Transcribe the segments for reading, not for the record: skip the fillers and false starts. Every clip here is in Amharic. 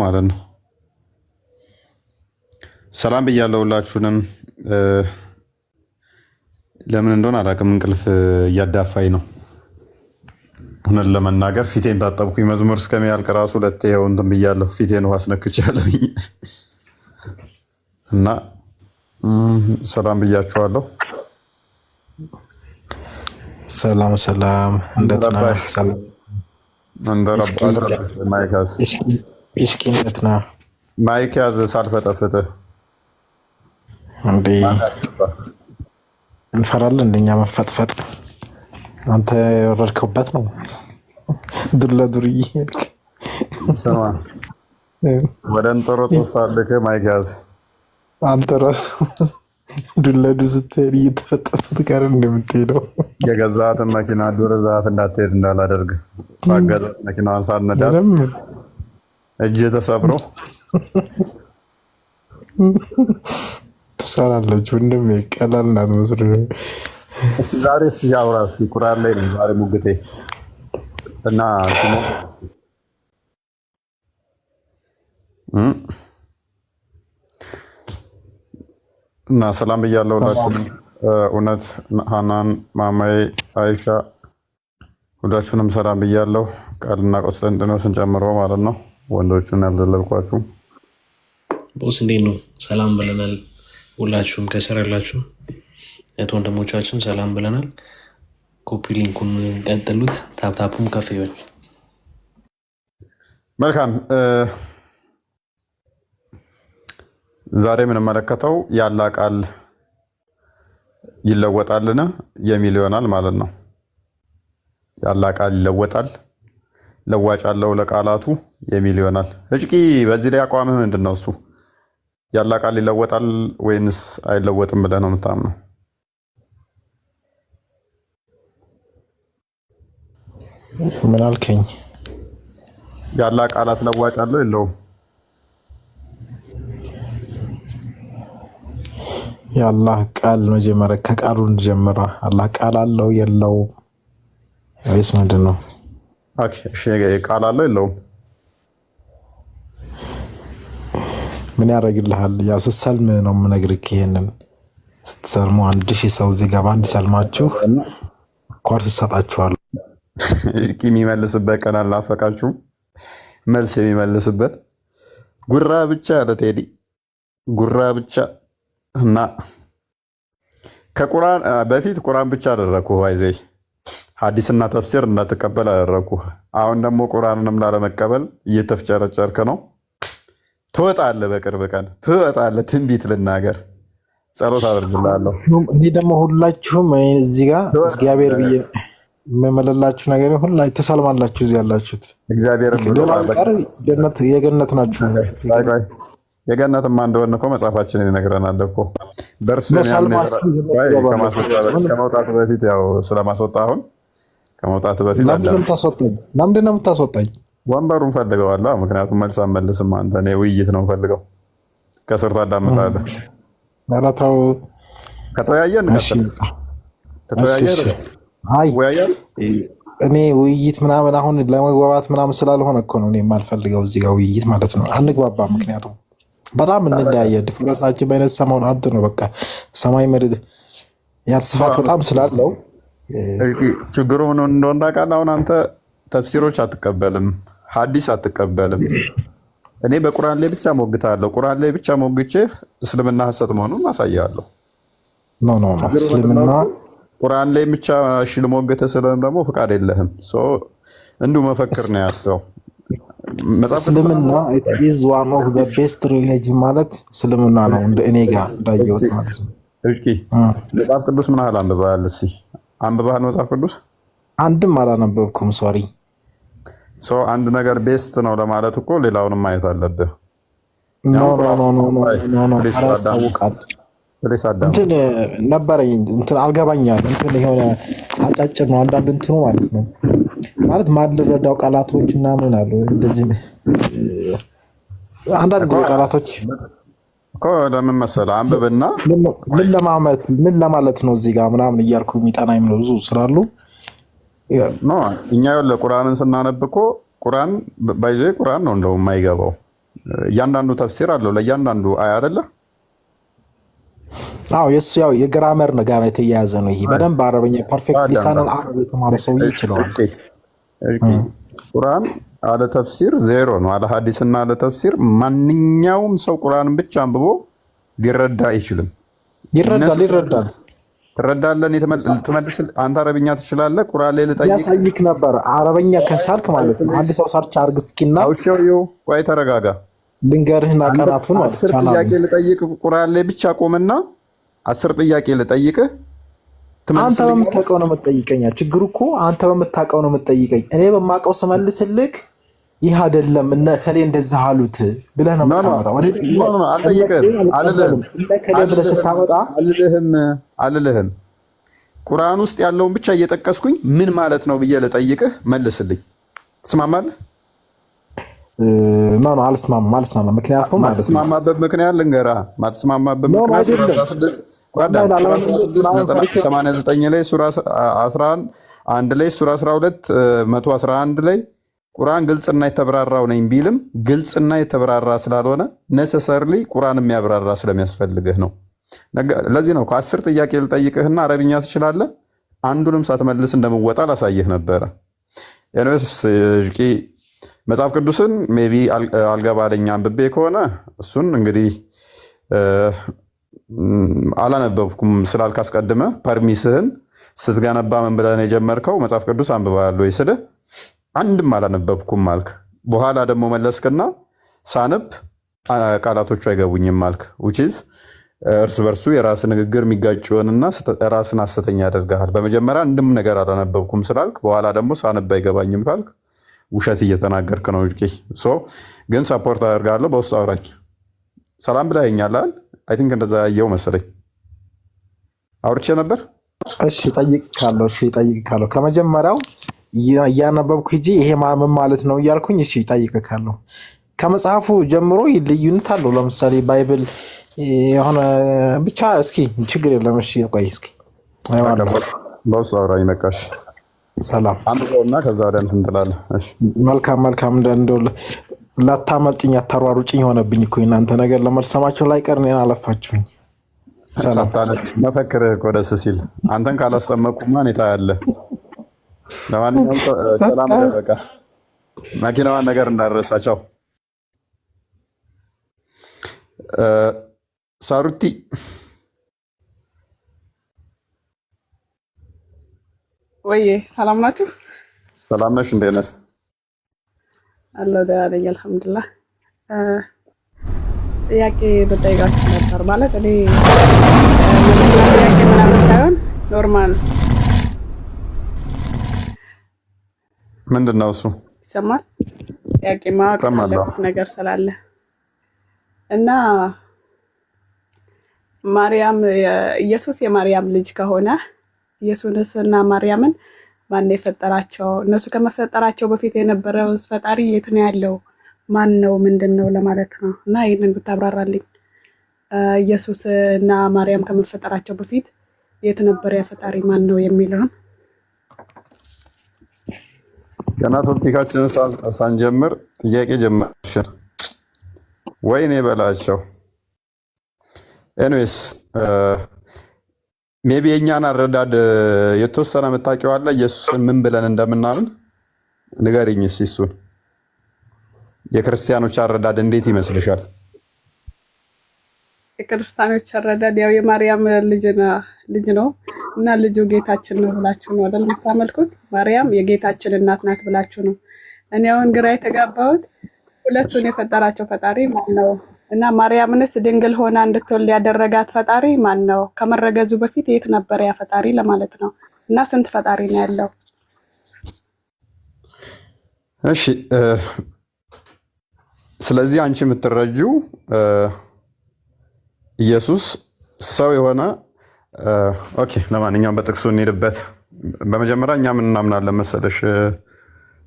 ማለት ነው። ሰላም ብያለሁ ሁላችሁንም። ለምን እንደሆነ አላውቅም፣ እንቅልፍ እያዳፋኝ ነው። እውነት ለመናገር ፊቴን ታጠብኩኝ። መዝሙር እስከሚያልቅ ራሱ ሁለቴ ይኸው እንትን ብያለሁ። ፊቴን ውሃ አስነክቻለሁኝ እና ሰላም ብያችኋለሁ። ሰላም ሰላም፣ እንዴት ነህ? እሽኪነት ና ማይክ ያዝ ሳልፈጠፍጥህ እንዴ? እንፈራለን እንደኛ መፈጥፈጥ። አንተ የወረድከውበት ነው። ዱር ለዱርዬ ስማ፣ ወደ እንጦሮጦስ ሳልክ ማይክ ያዝ። አንተ ራሱ ዱር ለዱር ስትሄድ እየተፈጠፍጥ ጋር እንደምትሄደው የገዛትን መኪና ዱር እዛት እንዳትሄድ እንዳላደርግ ሳገዛት መኪናዋን ሳልነዳት እጅ ተሰብሮ ትሰራለች። ወንድም ቀላል ናት መስሎ። እስኪ ዛሬ ያውራ ቁርአን ላይ ነው ዛሬ ሙግቴ እና እና ሰላም ብያለሁ ሁላችሁንም። እውነት ሀናን፣ ማማዬ፣ አይሻ ሁላችሁንም ሰላም ብያለሁ። ቃልና ቆስጠንጢኖስን ጨምሮ ማለት ነው። ወንዶቹን ያልዘለልኳችሁ ቦስ እንዴት ነው? ሰላም ብለናል። ሁላችሁም ከስር ያላችሁ እህት ወንድሞቻችን ሰላም ብለናል። ኮፒ ሊንኩን ቀጥሉት፣ ታፕታፑም ከፍ ይበል። መልካም። ዛሬ የምንመለከተው ያላ ቃል ይለወጣልን የሚል ይሆናል ማለት ነው። ያላ ቃል ይለወጣል፣ ለዋጭ አለው ለቃላቱ የሚል ይሆናል። እጭቂ በዚህ ላይ አቋምህ ምንድን ነው? እሱ ያላ ቃል ይለወጣል ወይንስ አይለወጥም ብለህ ነው የምታምነው? ምን አልከኝ? ያላ ቃላት ለዋጭ አለው የለውም? የአላህ ቃል መጀመሪያ ከቃሉ እንጀምራ። አላህ ቃል አለው የለውም ወይስ ምንድን ነው? ቃል አለው የለውም? ምን ያደርግልሃል? ያው ስትሰልም ነው የምነግርህ። ይሄንን ስትሰልሙ 1000 ሰው እዚህ ጋር በአንድ ሰልማችሁ ኮርስ ይሰጣችኋል። የሚመልስበት ቀን አልናፈቃችሁም? መልስ የሚመልስበት ጉራ ብቻ ለቴዲ ጉራ ብቻ እና ከቁርአን በፊት ቁርአን ብቻ አደረግኩ ይዘ ሐዲስና ተፍሲር እንዳትቀበል አደረግኩ። አሁን ደግሞ ቁርአንንም ላለመቀበል እየተፍጨረጨርክ ነው። ትወጣለህ፣ በቅርብ ቀን ትወጣለህ። ትንቢት ልናገር፣ ጸሎት አደርግልሃለሁ። እኔ ደግሞ ሁላችሁም እዚህ ጋር እግዚአብሔር ብዬ የምመለላችሁ ነገር ሁላ ተሳልማላችሁ። እዚህ ያላችሁት እግዚአብሔር የገነት ናችሁ። የገነትማ እንደሆነ እኮ መጽሐፋችንን ይነግረናል እኮ። በእርሱ ከመውጣት በፊት ያው ስለማስወጣ አሁን ከመውጣት በፊት ለምንድን ነው የምታስወጣኝ? ወንበሩን ፈልገዋለሁ። ምክንያቱም መልስ አመልስም አንተ። እኔ ውይይት ነው ፈልገው። ከስር ታዳምጣለህ። ማለታው ከተወያየን እኔ ውይይት ምናምን አሁን ለመግባባት ምናምን ስላልሆነ እኮ ነው እኔ የማልፈልገው እዚህ ጋር ውይይት ማለት ነው። አንግባባ። ምክንያቱም በጣም እንለያየ ድፍረሳችን በአይነት ሰማውን አንድ ነው። በቃ ሰማይ ምድር ያልስፋት በጣም ስላለው ችግሩ ምን እንደሆነ ታውቃለህ። አሁን አንተ ተፍሲሮች አትቀበልም፣ ሐዲስ አትቀበልም። እኔ በቁርአን ላይ ብቻ ሞግታለሁ። ቁርአን ላይ ብቻ ሞግቼ እስልምና ሐሰት መሆኑን አሳያለሁ። እስልምና ቁርአን ላይ ብቻ እሺ ልሞግተ ስለም ደግሞ ፍቃድ የለህም። እንዲሁ መፈክር ነው ያለው። እስልምና ኢዝ ዋን ኦፍ ዘ ቤስት ሪሊጅን ማለት እስልምና ነው እንደ እኔ ጋር እንዳየሁት ማለት ነው። መጽሐፍ ቅዱስ ምን ያህል አንብበሃል? እስኪ አንብበሃል መጽሐፍ ቅዱስ? አንድም አላነበብኩም። ሶሪ። አንድ ነገር ቤስት ነው ለማለት እኮ ሌላውንም ማየት አለብህ። ያስታውቃል። እንትን ነበረኝ እንትን አልገባኛል። እንትን የሆነ አጫጭር ነው አንዳንድ እንትኑ ማለት ነው ማለት ማልረዳው ቃላቶች ምናምን አሉ። እንደዚህ አንዳንድ ቃላቶች እኮ ለምን መሰለህ አንብብና ምን ለማለት ነው እዚህ ጋር ምናምን እያልኩ የሚጠናኝ ነው ብዙ ስላሉ እኛ ቁርአንን ስናነብ እኮ ቁርአን ባይዘ ቁርአን ነው እንደው የማይገባው እያንዳንዱ ተፍሲር አለው ለእያንዳንዱ አያ አይደለ? አዎ የእሱ ያው የግራመር ጋር የተያያዘ ነው። ይሄ በደንብ አረበኛ ፐርፌክት ሊሳነል አረብ የተማረ ሰውዬ ይችለዋል። ቁርአን አለ ተፍሲር ዜሮ ነው። አለ ሐዲስና አለ ተፍሲር ማንኛውም ሰው ቁርአንን ብቻ አንብቦ ሊረዳ አይችልም። ይረዳል። ትረዳለህ? ትመልስ። አንተ አረብኛ ትችላለህ? ቁርአን ላይ ልጠይቅ ያሳይክ ነበር። አረበኛ ከቻልክ ማለት ነው። አንድ ሰው ሰርች አድርግ እስኪና አውሽው ቆይ ተረጋጋ። ልንገርህና ቀናቱን ማለት 10 ጥያቄ ልጠይቅ ቁርአን ላይ ብቻ ቆምና 10 ጥያቄ ልጠይቅህ አንተ በምታውቀው ነው የምትጠይቀኝ። ችግሩ እኮ አንተ በምታውቀው ነው የምትጠይቀኝ። እኔ በማውቀው ስመልስልክ ይህ አይደለም እነ ከሌ እንደዛ አሉት ብለህ ነው የምታመጣው። አልልህም። ቁርአን ውስጥ ያለውን ብቻ እየጠቀስኩኝ ምን ማለት ነው ብዬ ልጠይቅህ፣ መልስልኝ። ትስማማለህ? አልስማማም። ምክንያቱም ማትስማማበት ምክንያት ልንገርህ። ማትስማማበት ምክንያት ሱራ 1689 ላይ ሱራ 11 ላይ ሱራ 12 111 ላይ ቁርአን ግልጽና የተብራራው ነኝ ቢልም ግልጽና የተብራራ ስላልሆነ ነሰሰርሊ ቁርአን የሚያብራራ ስለሚያስፈልግህ ነው። ለዚህ ነው ከ10 ጥያቄ ልጠይቅህና አረብኛ ትችላለህ፣ አንዱንም ሳትመልስ እንደምወጣ ላሳይህ ነበረ። ኤንዌስ መጽሐፍ ቅዱስን ሜቢ አልገባለኝ አንብቤ ከሆነ እሱን እንግዲህ አላነበብኩም ስላልክ አስቀድመ ፐርሚስህን ስትገነባ ምን ብለን የጀመርከው መጽሐፍ ቅዱስ አንብበሃል ወይ ስልህ አንድም አላነበብኩም አልክ። በኋላ ደግሞ መለስክና ሳነብ ቃላቶቹ አይገቡኝም አልክ። ውጪዝ እርስ በርሱ የራስ ንግግር የሚጋጭውንና ራስን ሐሰተኛ ያደርጋል። በመጀመሪያ አንድም ነገር አላነበብኩም ስላልክ በኋላ ደግሞ ሳነብ አይገባኝም ካልክ ውሸት እየተናገርክ ነው። ግን ሰፖርት አደርጋለሁ። በውስጥ አውራኝ ሰላም ብለኸኛል አይደል? አይ ቲንክ እንደዛ ያየው መሰለኝ። አውርቼ ነበር። እሺ ጠይቅካለሁ። ከመጀመሪያው እያነበብኩ ሂጂ ይሄ ምን ማለት ነው እያልኩኝ እሺ ጠይቅካለሁ። ከመጽሐፉ ጀምሮ ልዩነት አለው። ለምሳሌ ባይብል የሆነ ብቻ እስኪ ችግር የለም። እሺ ቆይ እስኪ በውስጥ አውራኝ ነቃሽ። ሰላም አንብበውና ከዛ ወደ እንትን ትላለህ። እሺ መልካም እንደው ላታመልጭኝ አታሯሩጭኝ ሆነብኝ እኮ እናንተ ነገር ለመርሰማቸው ላይ ቀር እኔን አለፋችሁኝ። ሰላም መፈክርህ እኮ ደስ ሲል አንተን ካላስጠመቁማ እኔታ ያለ ለማንኛውም ሰላም ደበቃ መኪናዋን ነገር እንዳረሳቸው ሳሩቲ ወይ ሰላም ናችሁ? ሰላም ነሽ? እንዴት ነሽ? አለሁ ደህና ነኝ አልሐምዱሊላህ። ጥያቄ በጠይቃችሁ ነበር ማለት እኔ ጥያቄ ምናምን ሳይሆን ኖርማል ምንድን ነው እሱ? ይሰማል? ጥያቄ ማወቅ ያለበት ነገር ስላለ እና ማርያም ኢየሱስ የማርያም ልጅ ከሆነ ኢየሱስና ማርያምን ማን የፈጠራቸው? እነሱ ከመፈጠራቸው በፊት የነበረው ፈጣሪ የት ነው ያለው? ማን ነው? ምንድን ነው ለማለት ነው። እና ይህንን ብታብራራልኝ። ኢየሱስ እና ማርያም ከመፈጠራቸው በፊት የት ነበር ያ ፈጣሪ? ማን ነው የሚለውን ገና ቶፒካችንን ሳንጀምር ጥያቄ ጀመርሽ። ወይኔ በላቸው። ኤኒዌይስ ሜቢ የእኛን አረዳድ የተወሰነ የምታውቂው አለ። ኢየሱስን ምን ብለን እንደምናምን ንገሪኝ እስኪ። እሱን የክርስቲያኖች አረዳድ እንዴት ይመስልሻል? የክርስቲያኖች አረዳድ ያው የማርያም ልጅ ነው እና ልጁ ጌታችን ነው ብላችሁ ነው አይደል የምታመልኩት? ማርያም የጌታችን እናት ናት ብላችሁ ነው። እኔ አሁን ግራ የተጋባሁት ሁለቱን የፈጠራቸው ፈጣሪ ማን ነው? እና ማርያምንስ ድንግል ሆና እንድትወልድ ያደረጋት ፈጣሪ ማን ነው? ከመረገዙ በፊት የት ነበር ያ ፈጣሪ ለማለት ነው። እና ስንት ፈጣሪ ነው ያለው? እሺ ስለዚህ አንቺ የምትረጂው ኢየሱስ ሰው የሆነ ኦኬ። ለማንኛውም በጥቅሱ እንሄድበት። በመጀመሪያ እኛ ምን እናምናለን መሰለሽ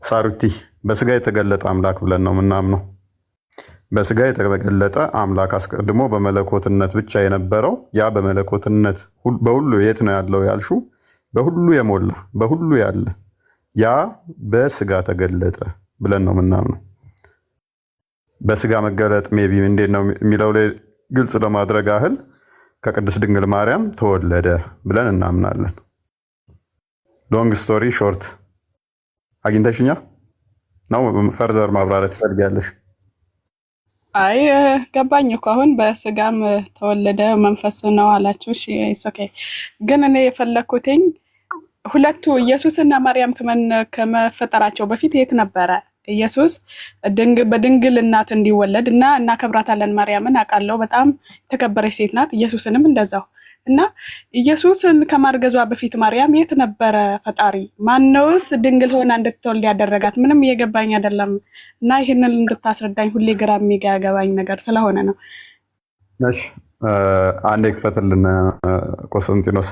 ሳሩቲ? በስጋ የተገለጠ አምላክ ብለን ነው ምናምነው። በስጋ የተገለጠ አምላክ አስቀድሞ በመለኮትነት ብቻ የነበረው ያ በመለኮትነት በሁሉ የት ነው ያለው ያልሹ? በሁሉ የሞላ በሁሉ ያለ ያ በስጋ ተገለጠ ብለን ነው ምናምነው። በስጋ መገለጥ ሜቢ እንዴት ነው የሚለው ላይ ግልጽ ለማድረግ ያህል ከቅድስት ድንግል ማርያም ተወለደ ብለን እናምናለን። ሎንግ ስቶሪ ሾርት አግኝተሽኛ ነው ፈርዘር ማብራሪያ ትፈልጊያለሽ? አይ ገባኝ እኮ አሁን በስጋም ተወለደ መንፈስ ነው አላችሁ። እሺ ኦኬ። ግን እኔ የፈለኩትኝ ሁለቱ ኢየሱስና ማርያም ከመፈጠራቸው በፊት የት ነበረ? ኢየሱስ በድንግል እናት እንዲወለድ እና እናከብራታለን። ማርያምን አውቃለሁ፣ በጣም የተከበረች ሴት ናት። ኢየሱስንም እንደዛው እና ኢየሱስን ከማርገዟ በፊት ማርያም የት ነበረ? ፈጣሪ ማነውስ ድንግል ሆና እንድትወልድ ያደረጋት? ምንም እየገባኝ አይደለም እና ይህንን እንድታስረዳኝ ሁሌ ግራ የሚገባኝ ነገር ስለሆነ ነው። እሺ አንዴ ክፈትልን ቆስጠንጢኖስ።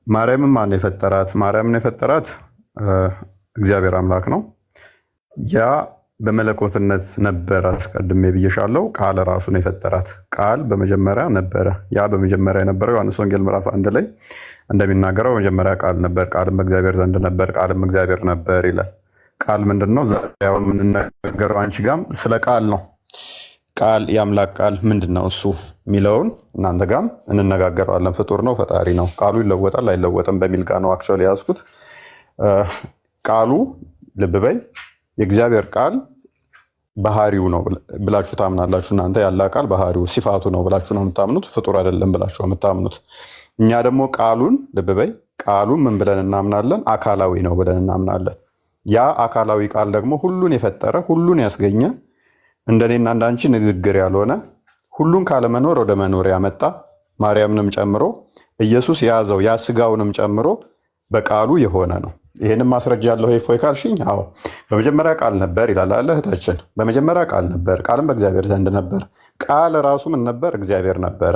ማርያምን ማን የፈጠራት? ማርያምን የፈጠራት እግዚአብሔር አምላክ ነው። ያ በመለኮትነት ነበረ። አስቀድሜ ብዬሻለሁ። ቃል ራሱ ነው የፈጠራት። ቃል በመጀመሪያ ነበረ። ያ በመጀመሪያ የነበረው ዮሐንስ ወንጌል ምዕራፍ 1 ላይ እንደሚናገረው በመጀመሪያ ቃል ነበር፣ ቃልም በእግዚአብሔር ዘንድ ነበር፣ ቃልም እግዚአብሔር ነበር ይላል። ቃል ምንድን ነው? ዛሬ የምንነገረው አንቺ ጋም ስለ ቃል ነው። ቃል የአምላክ ቃል ምንድን ነው እሱ የሚለውን እናንተ ጋም እንነጋገረዋለን። ፍጡር ነው ፈጣሪ ነው? ቃሉ ይለወጣል አይለወጥም በሚል ቃል ነው አክቹዋሊ ያዝኩት። ቃሉ ልብ በይ የእግዚአብሔር ቃል ባህሪው ነው ብላችሁ ታምናላችሁ እናንተ። ያለ ቃል ባህሪው ሲፋቱ ነው ብላችሁ ነው የምታምኑት፣ ፍጡር አይደለም ብላችሁ የምታምኑት። እኛ ደግሞ ቃሉን ልብ በይ ቃሉን ምን ብለን እናምናለን? አካላዊ ነው ብለን እናምናለን። ያ አካላዊ ቃል ደግሞ ሁሉን የፈጠረ ሁሉን ያስገኘ እንደኔና እንዳንቺ ንግግር ያልሆነ ሁሉን ካለመኖር ወደ መኖር ያመጣ ማርያምንም ጨምሮ ኢየሱስ የያዘው ያ ስጋውንም ጨምሮ በቃሉ የሆነ ነው። ይሄንን ማስረጃ ያለው ሆይ ካልሽኝ፣ አዎ በመጀመሪያ ቃል ነበር ይላል አለ እህታችን። በመጀመሪያ ቃል ነበር፣ ቃልም በእግዚአብሔር ዘንድ ነበር። ቃል ራሱ ምን ነበር? እግዚአብሔር ነበረ።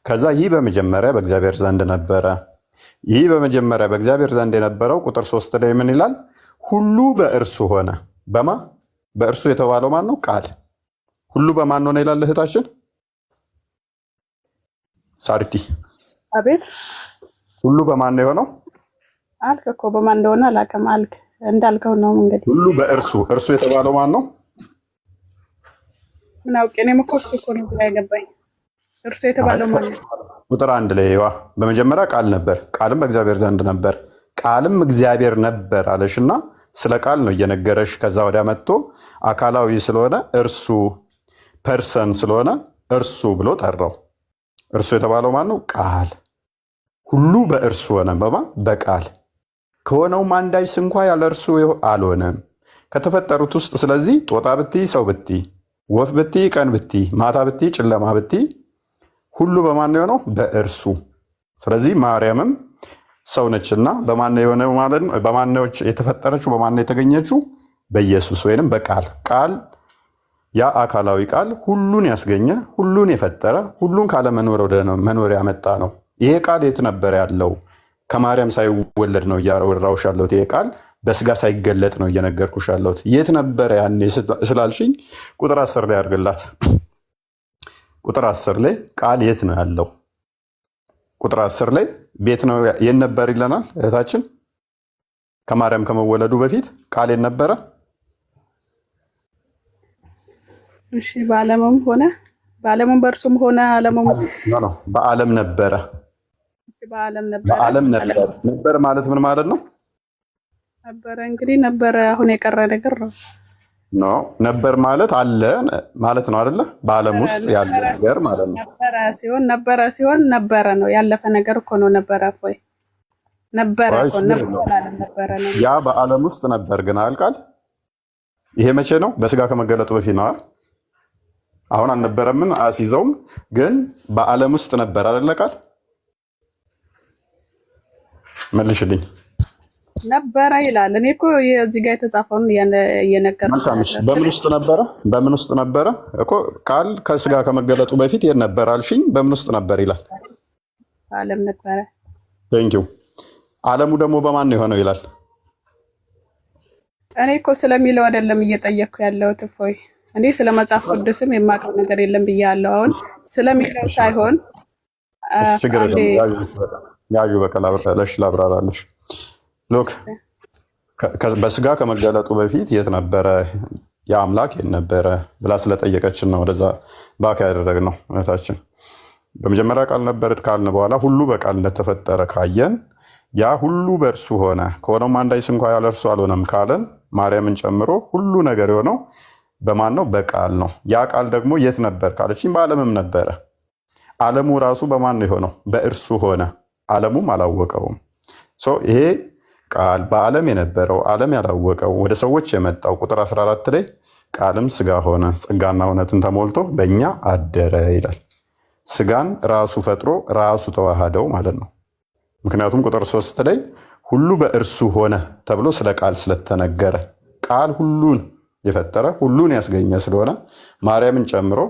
ከዛ ይህ በመጀመሪያ በእግዚአብሔር ዘንድ ነበረ። ይህ በመጀመሪያ በእግዚአብሔር ዘንድ የነበረው ቁጥር 3 ላይ ምን ይላል? ሁሉ በእርሱ ሆነ። በማ በእርሱ የተባለው ማን ነው? ቃል። ሁሉ በማን ሆነ ይላል እህታችን ሳርቲ። አቤት። ሁሉ በማን ነው የሆነው? አልክ እኮ በማን እንደሆነ አላውቅም። አልክ እንዳልከው ነው እንግዲህ። ሁሉ በእርሱ እርሱ የተባለው ማን ነው? ምን አውቄ እኔም እኮ እሱ እኮ ነው ግራ የገባኝ። እርሱ የተባለው ማን ነው? ቁጥር 1 ላይ ይዋ በመጀመሪያ ቃል ነበር፣ ቃልም በእግዚአብሔር ዘንድ ነበር፣ ቃልም እግዚአብሔር ነበር አለሽና ስለ ቃል ነው እየነገረሽ። ከዛ ወዲያ መጥቶ አካላዊ ስለሆነ እርሱ ፐርሰን ስለሆነ እርሱ ብሎ ጠራው። እርሱ የተባለው ማን ነው? ቃል። ሁሉ በእርሱ ሆነ። በማ በቃል ከሆነውም አንዳች እንኳ ያለ እርሱ አልሆነም ከተፈጠሩት ውስጥ። ስለዚህ ጦጣ ብትይ፣ ሰው ብትይ፣ ወፍ ብትይ፣ ቀን ብትይ፣ ማታ ብትይ፣ ጨለማ ብትይ ሁሉ በማን ነው የሆነው? በእርሱ። ስለዚህ ማርያምም ሰው ነችና በማን ነው የሆነው ማለት ነው? በማን ነው የተፈጠረችው? በማን ነው የተገኘችው? በኢየሱስ ወይንም በቃል። ቃል ያ አካላዊ ቃል ሁሉን ያስገኘ ሁሉን የፈጠረ ሁሉን ካለመኖር ወደ መኖር ያመጣ ነው። ይሄ ቃል የት ነበር ያለው? ከማርያም ሳይወለድ ነው እያወራሁሽ ያለሁት። ይሄ ቃል በስጋ ሳይገለጥ ነው እየነገርኩሽ ያለሁት። የት ነበረ ያኔ ስላልሽኝ ቁጥር 10 ላይ አድርግላት። ቁጥር 10 ላይ ቃል የት ነው ያለው? ቁጥር 10 ላይ ቤት ነው የት ነበር ይለናል እህታችን። ከማርያም ከመወለዱ በፊት ቃል የት ነበረ? እሺ በዓለምም ሆነ በዓለምም በእርሱም ሆነ ዓለምም ነው በዓለም ነበረ። በዓለም ነበረ። በዓለም ነበረ። ነበር ማለት ምን ማለት ነው? ነበረ እንግዲህ ነበረ አሁን የቀረ ነገር ነው። ኖ ነበር ማለት አለ ማለት ነው አይደለ? በዓለም ውስጥ ያለ ነገር ማለት ነው። ነበረ ሲሆን ነበረ ነው ያለፈ ነገር እኮ ነው። ነበረ ወይ ነበረ እኮ ነበረ ነው። ያ በዓለም ውስጥ ነበር ግን አልቃል። ይሄ መቼ ነው? በስጋ ከመገለጡ በፊት ነው። አሁን አልነበረምን አስይዘውም ግን በዓለም ውስጥ ነበር አይደለ? ቃል መልሽልኝ። ነበረ ይላል። እኔ እኮ እዚህ ጋር የተጻፈውን እየነገርኩሽ። በምን ውስጥ ነበረ? በምን ውስጥ ነበረ እኮ ቃል ከስጋ ከመገለጡ በፊት የት ነበር አልሽኝ? በምን ውስጥ ነበር ይላል? በዓለም ነበረ። ቴንኪው። ዓለሙ ደግሞ በማን ነው የሆነው ይላል? እኔ እኮ ስለሚለው አይደለም እየጠየቅኩ ያለሁት እፎይ። እኔ ስለ መጽሐፍ ቅዱስም የማውቀው ነገር የለም ብያለሁ። አሁን ስለሚለው ሳይሆን ችግር ያዡ በቃ ላብራራለሽ። ሎክ በስጋ ከመገለጡ በፊት የት ነበረ ያ አምላክ የት ነበረ ብላ ስለጠየቀችን ነው ወደዛ ባክ ያደረግነው እህታችን። በመጀመሪያ ቃል ነበር ካልን በኋላ ሁሉ በቃል እንደተፈጠረ ካየን ያ ሁሉ በእርሱ ሆነ ከሆነም አንዳች እንኳ ያለ እርሱ አልሆነም ካለን ማርያምን ጨምሮ ሁሉ ነገር የሆነው በማን ነው? በቃል ነው። ያ ቃል ደግሞ የት ነበር ካለችኝ በዓለምም ነበረ። ዓለሙ ራሱ በማን ነው የሆነው? በእርሱ ሆነ። ዓለሙም አላወቀውም። ይሄ ቃል በዓለም የነበረው ዓለም ያላወቀው ወደ ሰዎች የመጣው ቁጥር 14 ላይ ቃልም ስጋ ሆነ ጸጋና እውነትን ተሞልቶ በእኛ አደረ ይላል። ስጋን ራሱ ፈጥሮ ራሱ ተዋሃደው ማለት ነው። ምክንያቱም ቁጥር 3 ላይ ሁሉ በእርሱ ሆነ ተብሎ ስለ ቃል ስለተነገረ ቃል ሁሉን የፈጠረ ሁሉን ያስገኘ ስለሆነ ማርያምን ጨምሮ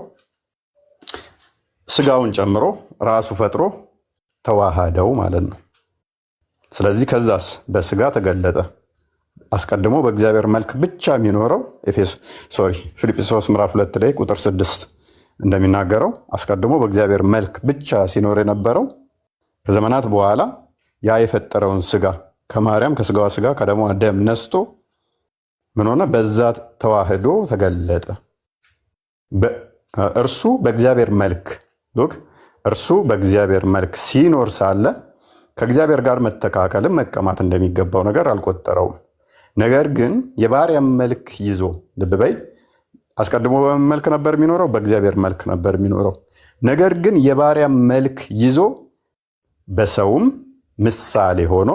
ስጋውን ጨምሮ ራሱ ፈጥሮ ተዋሃደው ማለት ነው። ስለዚህ ከዛስ በስጋ ተገለጠ። አስቀድሞ በእግዚአብሔር መልክ ብቻ የሚኖረው ፊልጵስዩስ ምዕራፍ 2 ላይ ቁጥር 6 እንደሚናገረው አስቀድሞ በእግዚአብሔር መልክ ብቻ ሲኖር የነበረው ከዘመናት በኋላ ያ የፈጠረውን ስጋ ከማርያም ከስጋዋ ስጋ ከደሟ ደም ነስቶ ምን ሆነ? በዛ ተዋህዶ ተገለጠ። እርሱ በእግዚአብሔር መልክ እርሱ በእግዚአብሔር መልክ ሲኖር ሳለ ከእግዚአብሔር ጋር መተካከልም መቀማት እንደሚገባው ነገር አልቆጠረውም። ነገር ግን የባሪያም መልክ ይዞ ልብ በይ፣ አስቀድሞ በምን መልክ ነበር የሚኖረው? በእግዚአብሔር መልክ ነበር የሚኖረው። ነገር ግን የባሪያም መልክ ይዞ በሰውም ምሳሌ ሆኖ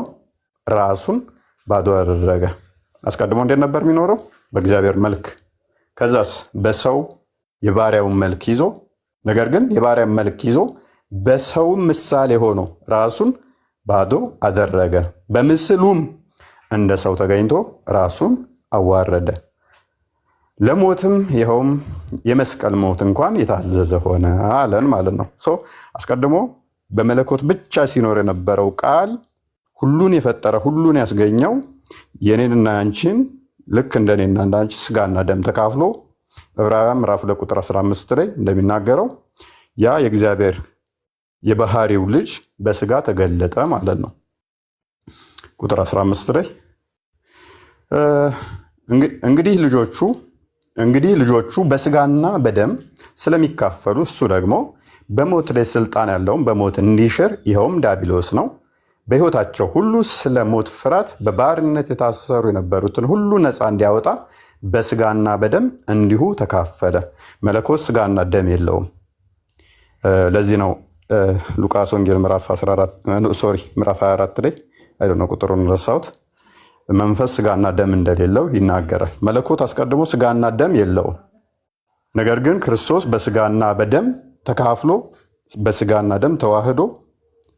ራሱን ባዶ አደረገ። አስቀድሞ እንዴት ነበር የሚኖረው? በእግዚአብሔር መልክ። ከዛስ በሰው የባሪያውን መልክ ይዞ ነገር ግን የባሪያም መልክ ይዞ በሰውም ምሳሌ ሆኖ ራሱን ባዶ አደረገ። በምስሉም እንደ ሰው ተገኝቶ ራሱን አዋረደ፣ ለሞትም ይኸውም የመስቀል ሞት እንኳን የታዘዘ ሆነ አለን ማለት ነው። አስቀድሞ በመለኮት ብቻ ሲኖር የነበረው ቃል ሁሉን የፈጠረ ሁሉን ያስገኘው የኔንና ያንቺን ልክ እንደኔና እንዳንቺ ስጋና ደም ተካፍሎ ዕብራውያን ምዕራፍ 2 ቁጥር 15 ላይ እንደሚናገረው ያ የእግዚአብሔር የባህሪው ልጅ በስጋ ተገለጠ ማለት ነው። ቁጥር 15 ላይ እንግዲህ ልጆቹ በስጋና በደም ስለሚካፈሉ እሱ ደግሞ በሞት ላይ ስልጣን ያለውን በሞት እንዲሽር ይኸውም ዲያብሎስ ነው። በሕይወታቸው ሁሉ ስለ ሞት ፍርሃት በባርነት የታሰሩ የነበሩትን ሁሉ ነፃ እንዲያወጣ በስጋና በደም እንዲሁ ተካፈለ። መለኮት ስጋና ደም የለውም። ለዚህ ነው ሉቃስ ወንጌል ምዕራፍ 24 ላይ ቁጥሩን ረሳሁት፣ መንፈስ ስጋና ደም እንደሌለው ይናገራል። መለኮት አስቀድሞ ስጋና ደም የለውም። ነገር ግን ክርስቶስ በስጋና በደም ተካፍሎ በስጋና ደም ተዋህዶ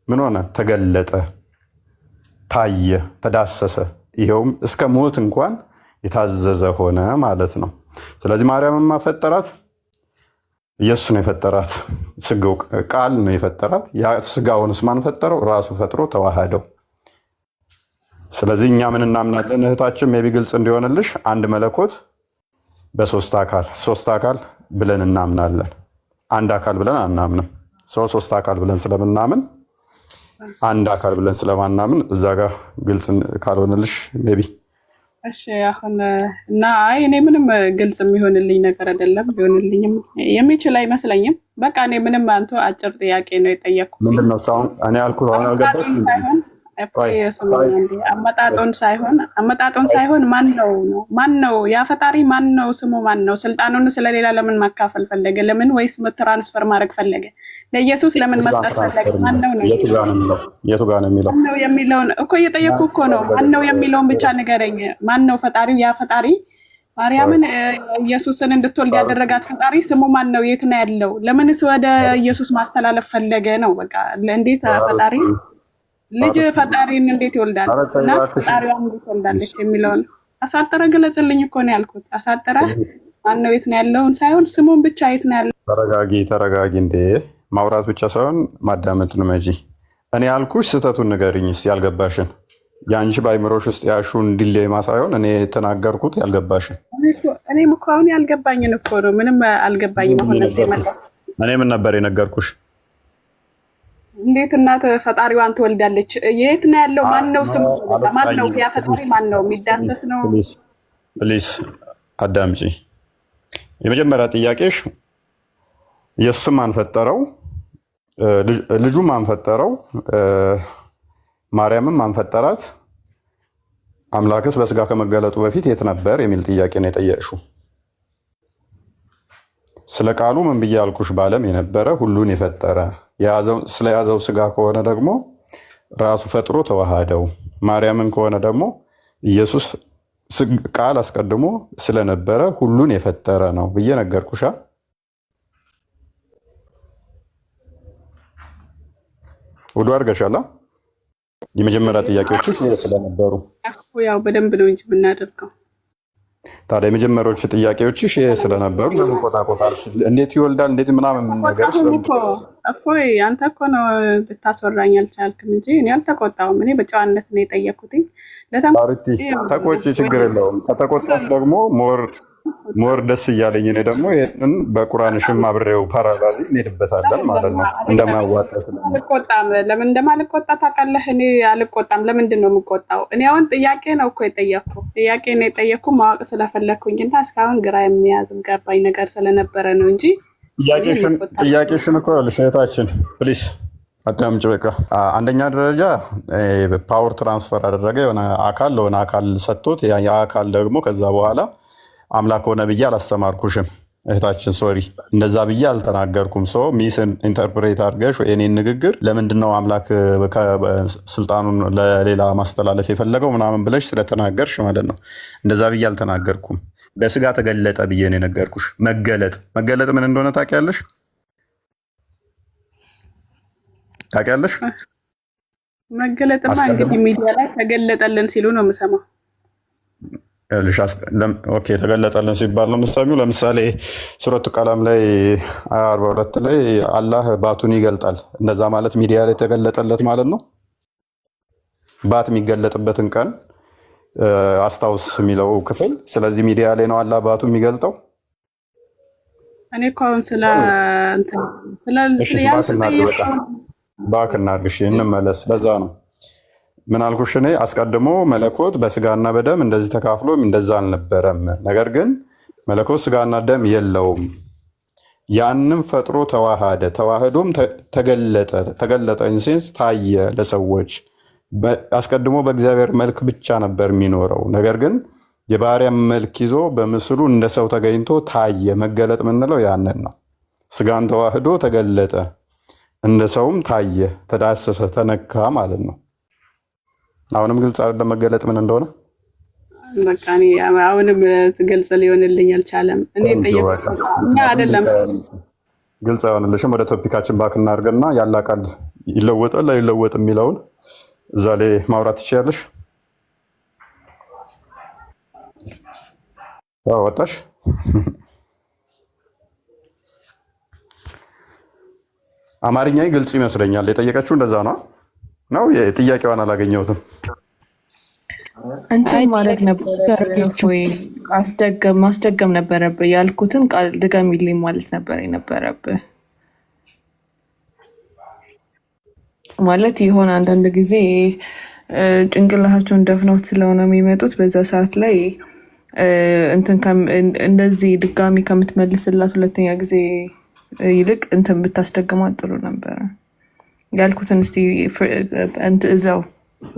ምን ሆነ? ተገለጠ፣ ታየ፣ ተዳሰሰ። ይኸውም እስከ ሞት እንኳን የታዘዘ ሆነ ማለት ነው። ስለዚህ ማርያምማ ፈጠራት፣ ኢየሱስ ነው የፈጠራት፣ ስጋው ቃል ነው የፈጠራት። ያ ስጋውንስ ማን ፈጠረው? ራሱ ፈጥሮ ተዋህደው። ስለዚህ እኛ ምን እናምናለን? እህታችን ሜቢ ግልጽ እንዲሆንልሽ አንድ መለኮት በሶስት አካል ብለን እናምናለን። አንድ አካል ብለን አናምንም። ሶስት አካል ብለን ስለምናምን አንድ አካል ብለን ስለማናምን እዛ ጋር ግልጽ ካልሆነልሽ ሜቢ እሺ። አሁን እና እኔ ምንም ግልጽ የሚሆንልኝ ነገር አይደለም፣ ሊሆንልኝም የሚችል አይመስለኝም። በቃ እኔ ምንም አንተ አጭር ጥያቄ ነው የጠየቅኩት። ምንድነው አሁን እኔ ያልኩት? አሁን አልገባሽ? አመጣጡን ሳይሆን ማን ነው ያ ፈጣሪ? ማን ነው ስሙ? ማን ነው? ስልጣኑን ስለሌላ ለምን ማካፈል ፈለገ? ለምን? ወይስ ትራንስፈር ማድረግ ፈለገ? ለኢየሱስ ለምን መስጠት ፈለገ? ማን ነው? የቱ ጋር ነው የሚለው? ማን ነው የሚለውን እኮ እየጠየኩ እኮ ነው። ማን ነው የሚለውን ብቻ ንገረኝ። ማን ነው ፈጣሪው? ያ ፈጣሪ ማርያምን ኢየሱስን እንድትወልድ ያደረጋት ፈጣሪ ስሙ ማን ነው? የት ነው ያለው? ለምንስ ወደ ኢየሱስ ማስተላለፍ ፈለገ ነው? በቃ እንዴት ፈጣሪ ልጅ ፈጣሪን እንዴት ይወልዳል? እና ፈጣሪዋን እንዴት ትወልዳለች የሚለውን አሳጠረ ግለጽልኝ እኮ ነው ያልኩት። አሳጠረ ማን ነው የት ነው ያለውን ሳይሆን ስሙን ብቻ የት ነው ያለው? ተረጋጊ እንዴ! ማውራት ብቻ ሳይሆን ማዳመጥ ነው እንጂ። እኔ ያልኩሽ ስህተቱን ንገሪኝ እስኪ ያልገባሽን። የአንቺ በአይምሮሽ ውስጥ ያሹን ዲሌማ ሳይሆን እኔ የተናገርኩት ያልገባሽን። እኔም እኮ አሁን ያልገባኝን እኮ ነው። ምንም አልገባኝም። አሁን እኔ ምን ነበር የነገርኩሽ? እንዴት እናት ፈጣሪዋን ትወልዳለች? የት ነው ያለው? ማን ነው ስሙ? ማን ነው ያ ፈጣሪ? ማን ነው? የሚዳሰስ ነው? ፕሊዝ አዳምጪ። የመጀመሪያ ጥያቄሽ ኢየሱስም ማን ፈጠረው? ልጁም ማን ፈጠረው? ማርያምም ማን ፈጠራት? አምላክስ በስጋ ከመገለጡ በፊት የት ነበር የሚል ጥያቄ ነው የጠየቅሽው። ስለ ቃሉ ምን ብዬ አልኩሽ? በዓለም የነበረ ሁሉን የፈጠረ ስለያዘው ስጋ ከሆነ ደግሞ ራሱ ፈጥሮ ተዋሃደው። ማርያምን ከሆነ ደግሞ ኢየሱስ ቃል አስቀድሞ ስለነበረ ሁሉን የፈጠረ ነው ብዬ ነገርኩሻ። ውዱ አድርገሻላ። የመጀመሪያ ጥያቄዎችሽ ይሄ ስለነበሩ ያው በደንብ ነው እንጂ የምናደርገው። ታዲያ የመጀመሪያዎቹ ጥያቄዎችሽ ይሄ ስለነበሩ ለምን ቆጣቆጣልሽ? እንዴት ይወልዳል እንዴት ምናምን ነገር እፎይ አንተ እኮ ነው ልታስወራኝ አልቻልክም እንጂ እኔ አልተቆጣሁም። እኔ በጨዋነት ነው የጠየኩትኝ። ተቆጪ፣ ችግር የለውም። ከተቆጣሽ ደግሞ ሞር ደስ እያለኝ እኔ ደግሞ ይህንን በቁርአንሽም አብሬው ፓራላሊ እንሄድበታለን ማለት ነው። እንደማያዋጣ አልቆጣም። ለምን እንደማልቆጣ ታውቃለህ? እኔ አልቆጣም። ለምንድን ነው የምቆጣው? እኔ አሁን ጥያቄ ነው እኮ የጠየኩ ጥያቄ ነው የጠየኩ ማወቅ ስለፈለግኩኝ እና እስካሁን ግራ የሚያዝ ገባኝ ነገር ስለነበረ ነው እንጂ ጥያቄሽን እኮ ልሽታችን ፕሊስ አዳምጪ። በቃ አንደኛ ደረጃ ፓወር ትራንስፈር አደረገ። የሆነ አካል ለሆነ አካል ሰጥቶት ያ አካል ደግሞ ከዛ በኋላ አምላክ ሆነ ብዬ አላስተማርኩሽም እህታችን። ሶሪ እንደዛ ብዬ አልተናገርኩም። ሚስ ኢንተርፕሬት አድርገሽ የኔን ንግግር ለምንድነው አምላክ ስልጣኑን ለሌላ ማስተላለፍ የፈለገው ምናምን ብለሽ ስለተናገርሽ ማለት ነው። እንደዛ ብዬ አልተናገርኩም። በስጋ ተገለጠ ብዬ ነው የነገርኩሽ። መገለጥ ምን እንደሆነ ታውቂያለሽ? መገለጥማ እንግዲህ ሚዲያ ላይ ተገለጠልን ሲሉ ነው የምሰማው። ኦኬ ተገለጠልን ሲባል ነው የምትሰሚው። ለምሳሌ ሱረቱ ቀለም ላይ 42 ላይ አላህ ባቱን ይገልጣል። እንደዛ ማለት ሚዲያ ላይ ተገለጠለት ማለት ነው። ባት የሚገለጥበትን ቀን አስታውስ የሚለው ክፍል። ስለዚህ ሚዲያ ላይ ነው አላህ ባቱ የሚገልጠው። እኔ እኮ አሁን ባክ እናድርግሽ እንመለስ። ለዛ ነው ምን አልኩሽ? እኔ አስቀድሞ መለኮት በስጋና በደም እንደዚህ ተካፍሎ እንደዛ አልነበረም። ነገር ግን መለኮት ስጋና ደም የለውም። ያንም ፈጥሮ ተዋሃደ። ተዋህዶም ተገለጠ ኢንሴንስ ታየ ለሰዎች። አስቀድሞ በእግዚአብሔር መልክ ብቻ ነበር የሚኖረው። ነገር ግን የባሪያም መልክ ይዞ በምስሉ እንደ ሰው ተገኝቶ ታየ። መገለጥ ምንለው ያንን ነው። ስጋን ተዋህዶ ተገለጠ፣ እንደ ሰውም ታየ፣ ተዳሰሰ፣ ተነካ ማለት ነው። አሁንም ግልጽ አይደለም መገለጥ ምን እንደሆነ? በቃ እኔ አሁንም ግልጽ ሊሆንልኝ አልቻለም። እኔ ጠየቅኩት አይደለም ግልጽ አይሆንልሽም። ወደ ቶፒካችን ባክ እናድርግና ያለ ቃል ይለወጣል አይለወጥ የሚለውን እዛ ላይ ማውራት ትችያለሽ። ወጣሽ? አማርኛ ግልጽ ይመስለኛል። የጠየቀችው እንደዛ ነው። ጥያቄዋን አላገኘሁትም። እንትን ማድረግ ነበረብህ ወይ ማስደገም ነበረብህ? ያልኩትን ቃል ድገሚልኝ ማለት ነበር የነበረብህ። ማለት የሆነ አንዳንድ ጊዜ ጭንቅላታቸውን ደፍነውት ስለሆነ የሚመጡት በዛ ሰዓት ላይ እንደዚህ ድጋሚ ከምትመልስላት ሁለተኛ ጊዜ ይልቅ እንትን ብታስደግማት ጥሩ ነበረ። ያልኩትን እስቲ እዛው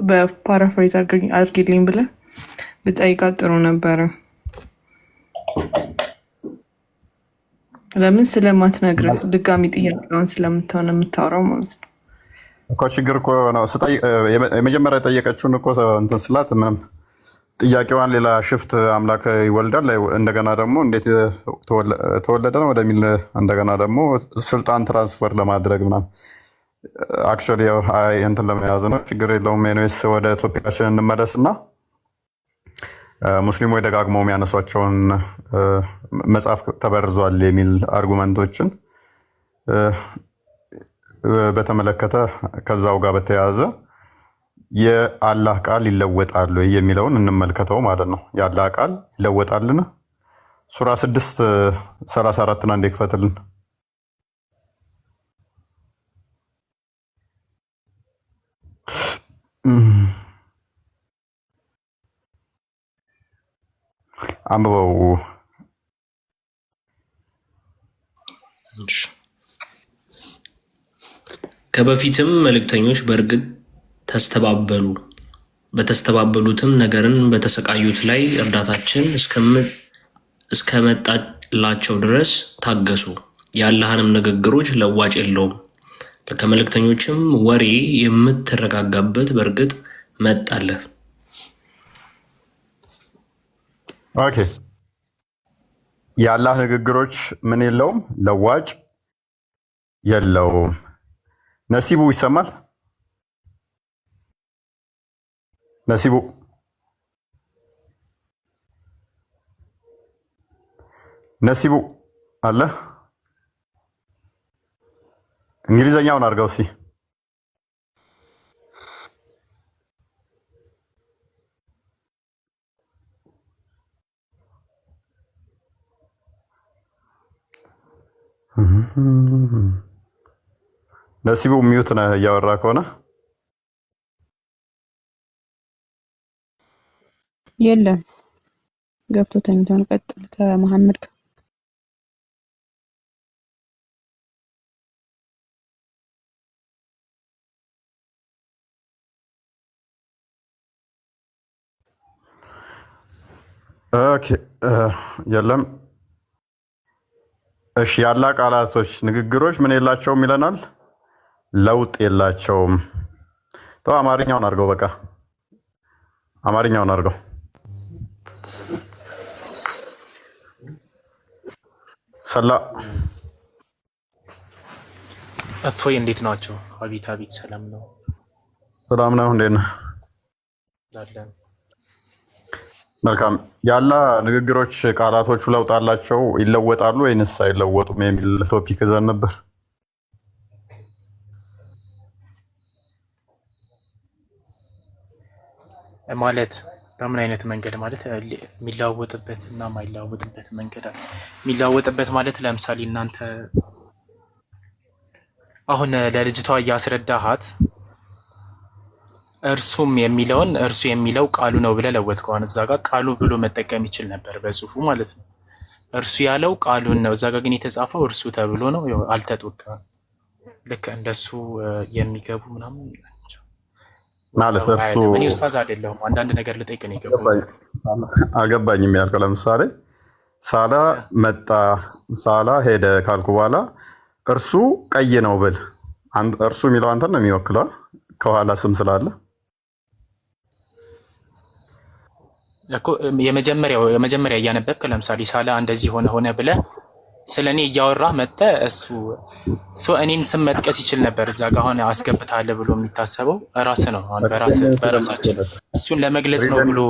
በፓራፍሬዝ አድርጊልኝ ብለህ ብጠይቃት ጥሩ ነበረ። ለምን ስለማትነግር ድጋሚ ጥያቄውን ስለምትሆነ የምታወራው ማለት ነው እኮ። ችግር እኮ ነው። የመጀመሪያ የጠየቀችውን እኮ እንትን ስላት ምንም ጥያቄዋን ሌላ ሽፍት አምላክ ይወልዳል እንደገና ደግሞ እንዴት ተወለደ ነው ወደሚል እንደገና ደግሞ ስልጣን ትራንስፈር ለማድረግ ምናምን አክቹዋሊ እንትን ለመያዝ ነው። ችግር የለውም። ኤኒዌይስ ወደ ቶፒካችን እንመለስና ሙስሊሞች ደጋግመው የሚያነሷቸውን መጽሐፍ ተበርዟል የሚል አርጉመንቶችን በተመለከተ ከዛው ጋር በተያያዘ የአላህ ቃል ይለወጣል የሚለውን እንመልከተው ማለት ነው። የአላህ ቃል ይለወጣልን? ሱራ 6:34 አንዴ ክፈትልን። አንብበው ከበፊትም መልእክተኞች በእርግጥ ተስተባበሉ፣ በተስተባበሉትም ነገርን በተሰቃዩት ላይ እርዳታችን እስከመጣላቸው ድረስ ታገሱ። የአላህንም ንግግሮች ለዋጭ የለውም። ከመልእክተኞችም ወሬ የምትረጋጋበት በእርግጥ መጣለህ። ኦኬ። የአላህ ንግግሮች ምን የለውም? ለዋጭ የለውም። ነሲቡ ይሰማል? ነሲቡ ነሲቡ አለ? እንግሊዘኛውን አድርገው እስኪ። ነሲቡ ሚዩት ነህ እያወራ ከሆነ። የለም ገብቶ ተኝቷን። ቀጥል ከመሐመድ ጋር። ኦኬ የለም። እሺ የአላህ ቃላቶች ንግግሮች ምን የላቸውም ይለናል? ለውጥ የላቸውም። ተው አማርኛውን አድርገው፣ በቃ አማርኛውን አድርገው። ሰላ እፎይ እንዴት ናቸው? አቤት አቤት፣ ሰላም ነው። ሰላም ነው። እንዴት ነህ? ዛለን መልካም። የአላህ ንግግሮች ቃላቶቹ ለውጥ አላቸው ይለወጣሉ ወይንስ አይለወጡም የሚል ቶፒክ ይዘን ነበር። ማለት በምን አይነት መንገድ ማለት የሚለዋወጥበት እና የማይለዋወጥበት መንገድ አለ። የሚለዋወጥበት ማለት ለምሳሌ እናንተ አሁን ለልጅቷ እያስረዳሃት እርሱም የሚለውን እርሱ የሚለው ቃሉ ነው ብለህ ለወጥከው። አሁን እዛ ጋር ቃሉ ብሎ መጠቀም ይችል ነበር በጽሁፉ ማለት ነው። እርሱ ያለው ቃሉን ነው። እዛ ጋር ግን የተጻፈው እርሱ ተብሎ ነው። አልተጦቀም። ልክ እንደሱ የሚገቡ ምናምን ማለት እርሱ እኔ ኡስታዝ አይደለሁም። አንዳንድ ነገር ልጠይቅ ነው የገባሁት። አልገባኝም ያልከው ለምሳሌ ሳላ መጣ ሳላ ሄደ ካልኩ በኋላ እርሱ ቀይ ነው ብል እርሱ የሚለው አንተን ነው የሚወክለው ከኋላ ስም ስላለ እኮ የመጀመሪያ እያነበብክ ለምሳሌ ሳላ እንደዚህ ሆነ ብለህ ስለ እኔ እያወራህ መጥተህ እሱ እኔን ስም መጥቀስ ይችል ነበር። እዛ ጋር አሁን አስገብታለህ ብሎ የሚታሰበው ራስህ ነው። አሁን በራሳችን እሱን ለመግለጽ ነው ብሎ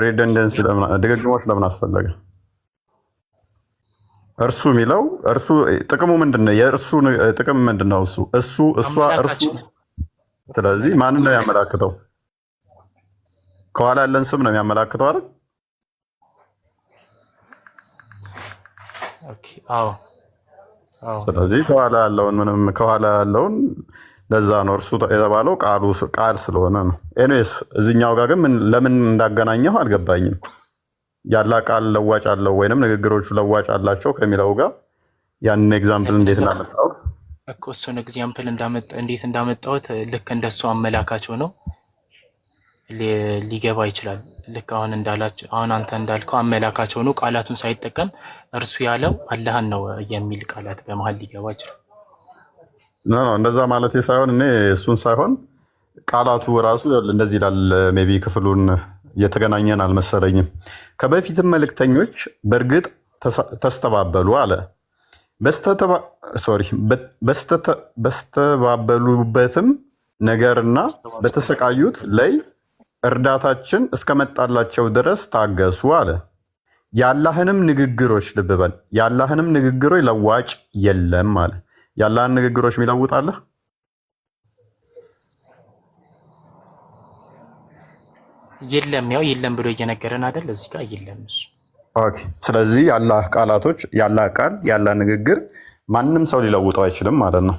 ሪደንደንሲ ድግግሞች ለምን አስፈለገ? እርሱ የሚለው እርሱ ጥቅሙ ምንድን ነው? የእርሱ ጥቅም ምንድን ነው? እሷ፣ እርሱ። ስለዚህ ማንን ነው የሚያመላክተው? ከኋላ ያለን ስም ነው የሚያመላክተው አይደል? አዎ። ስለዚህ ከኋላ ያለውን ለዛ ነው እርሱ የተባለው ቃል ስለሆነ ነው። ኤኒዌይስ እዚህኛው ጋር ግን ለምን እንዳገናኘው አልገባኝም። ያላ ቃል ለዋጭ አለው ወይንም ንግግሮቹ ለዋጭ አላቸው ከሚለው ጋር ያንን ኤግዛምፕል እንዴት እንዳመጣው እኮ እሱን ኤግዛምፕል እንዴት እንዳመጣሁት ልክ እንደሱ አመላካቸው ነው ሊገባ ይችላል። ልክ አሁን አንተ እንዳልከው አመላካቸው ነው። ቃላቱን ሳይጠቀም እርሱ ያለው አላህን ነው የሚል ቃላት በመሀል ሊገባ ይችላል። እንደዛ ማለት ሳይሆን እኔ እሱን ሳይሆን ቃላቱ ራሱ እንደዚህ ይላል። ሜይ ቢ ክፍሉን እየተገናኘን አልመሰለኝም። ከበፊትም መልእክተኞች በእርግጥ ተስተባበሉ አለ። በስተባበሉበትም ነገርና በተሰቃዩት ላይ እርዳታችን እስከመጣላቸው ድረስ ታገሱ አለ። የአላህንም ንግግሮች ልብ በል፣ የአላህንም ንግግሮች ለዋጭ የለም አለ። የአላህን ንግግሮች የሚለውጣለ? የለም። ያው የለም ብሎ እየነገረን አይደል? እዚህ ጋር የለም እሱ። ኦኬ። ስለዚህ የአላህ ቃላቶች፣ የአላህ ቃል፣ የአላህ ንግግር ማንም ሰው ሊለውጠው አይችልም ማለት ነው።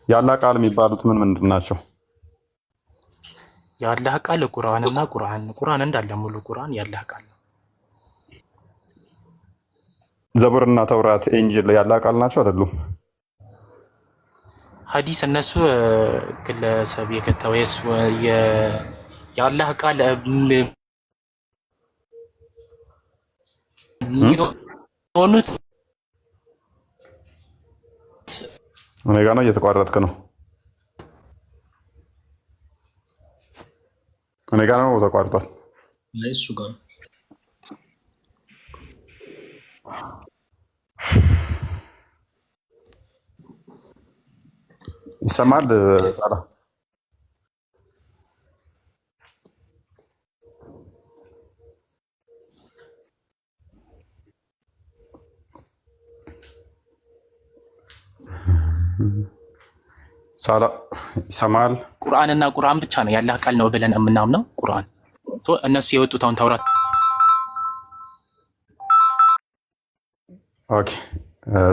የአላህ ቃል የሚባሉት ምንድን ናቸው? የአላህ ቃል ቁርአንና ቁርአን እንዳለ ሙሉ ቁርአን የአላህ ቃል ነው። ዘቡርና ተውራት ኢንጂል ያለ ቃል ናቸው አይደሉም? ሐዲስ እነሱ ግለሰብ የከተው የሱ የአላህ ቃል የሚሆኑት እኔ ጋ ነው እየተቋረጥክ ነው። እኔ ጋ ነው ተቋርጧል። እሱ ጋር ይሰማል። ጻላ ሳላ ይሰማል። ቁርአንና ቁርአን ብቻ ነው ያላህ ቃል ነው ብለን የምናምነው። ቁርአን እነሱ የወጡት አሁን ተውራት። ኦኬ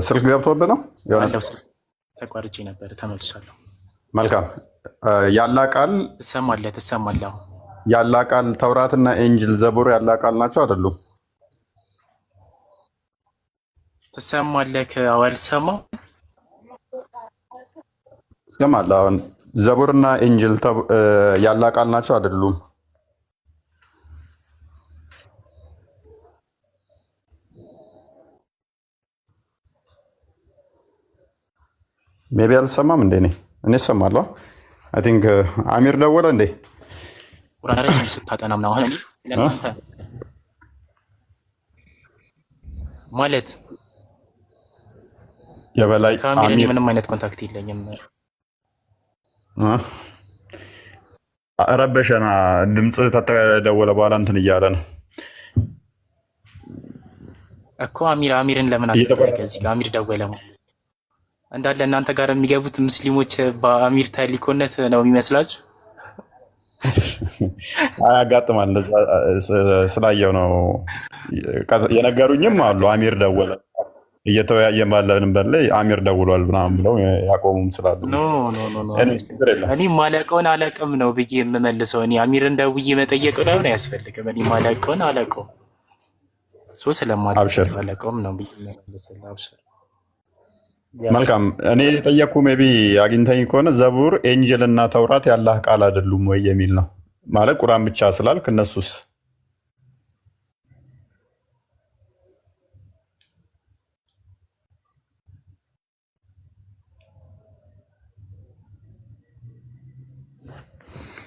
ስልክ ገብቶብህ ነው ያለው ስልክ ተቋርጬ ነበር፣ ተመልሻለሁ። መልካም ያላህ ቃል ትሰማለህ። ያላህ ቃል ተውራትና ኢንጂል ዘቡር ያላህ ቃል ናቸው አይደሉም? ትሰማለህ? አልሰማም ይሰማል። አሁን ዘቡርና ኢንጂል ያላህ ቃል ናቸው አይደሉም? ሜቢ አልሰማም እንዴ? እኔ እሰማለሁ። አይ ቲንክ አሚር ደወለ እንዴ? ቁርአን ስታጠና ምናምን አሁን እኔ ለእናንተ ማለት የበላይ ከአሚር እኔ ምንም አይነት ኮንታክት የለኝም። ረበሸና ድምፅ ተደወለ በኋላ እንትን እያለ ነው እኮ አሚርን ለምን አስፈለገ? እዚህ ጋር አሚር ደወለ እንዳለ እናንተ ጋር የሚገቡት ሙስሊሞች በአሚር ታሊኮነት ነው የሚመስላችሁ? ያጋጥማል። እንደዛ ስላየው ነው የነገሩኝም አሉ። አሚር ደወለ እየተወያየን ባለንበት ላይ አሚር ደውሏል ምናምን ብለው ያቆሙም ስላሉ እኔ ማለቀውን አላውቅም ነው ብዬ የምመልሰው። እኔ አሚርን ደውዬ መጠየቅ ነው ያስፈልግም። እኔ ማለቀውን አላውቀውም ስለማለቀውም ነው ብዬ የምመልሰው። አብሽር። መልካም እኔ የጠየቅኩ ሜይ ቢ አግኝተኝ ከሆነ ዘቡር ኢንጂል እና ተውራት ያላህ ቃል አይደሉም ወይ የሚል ነው። ማለት ቁርአን ብቻ ስላልክ እነሱስ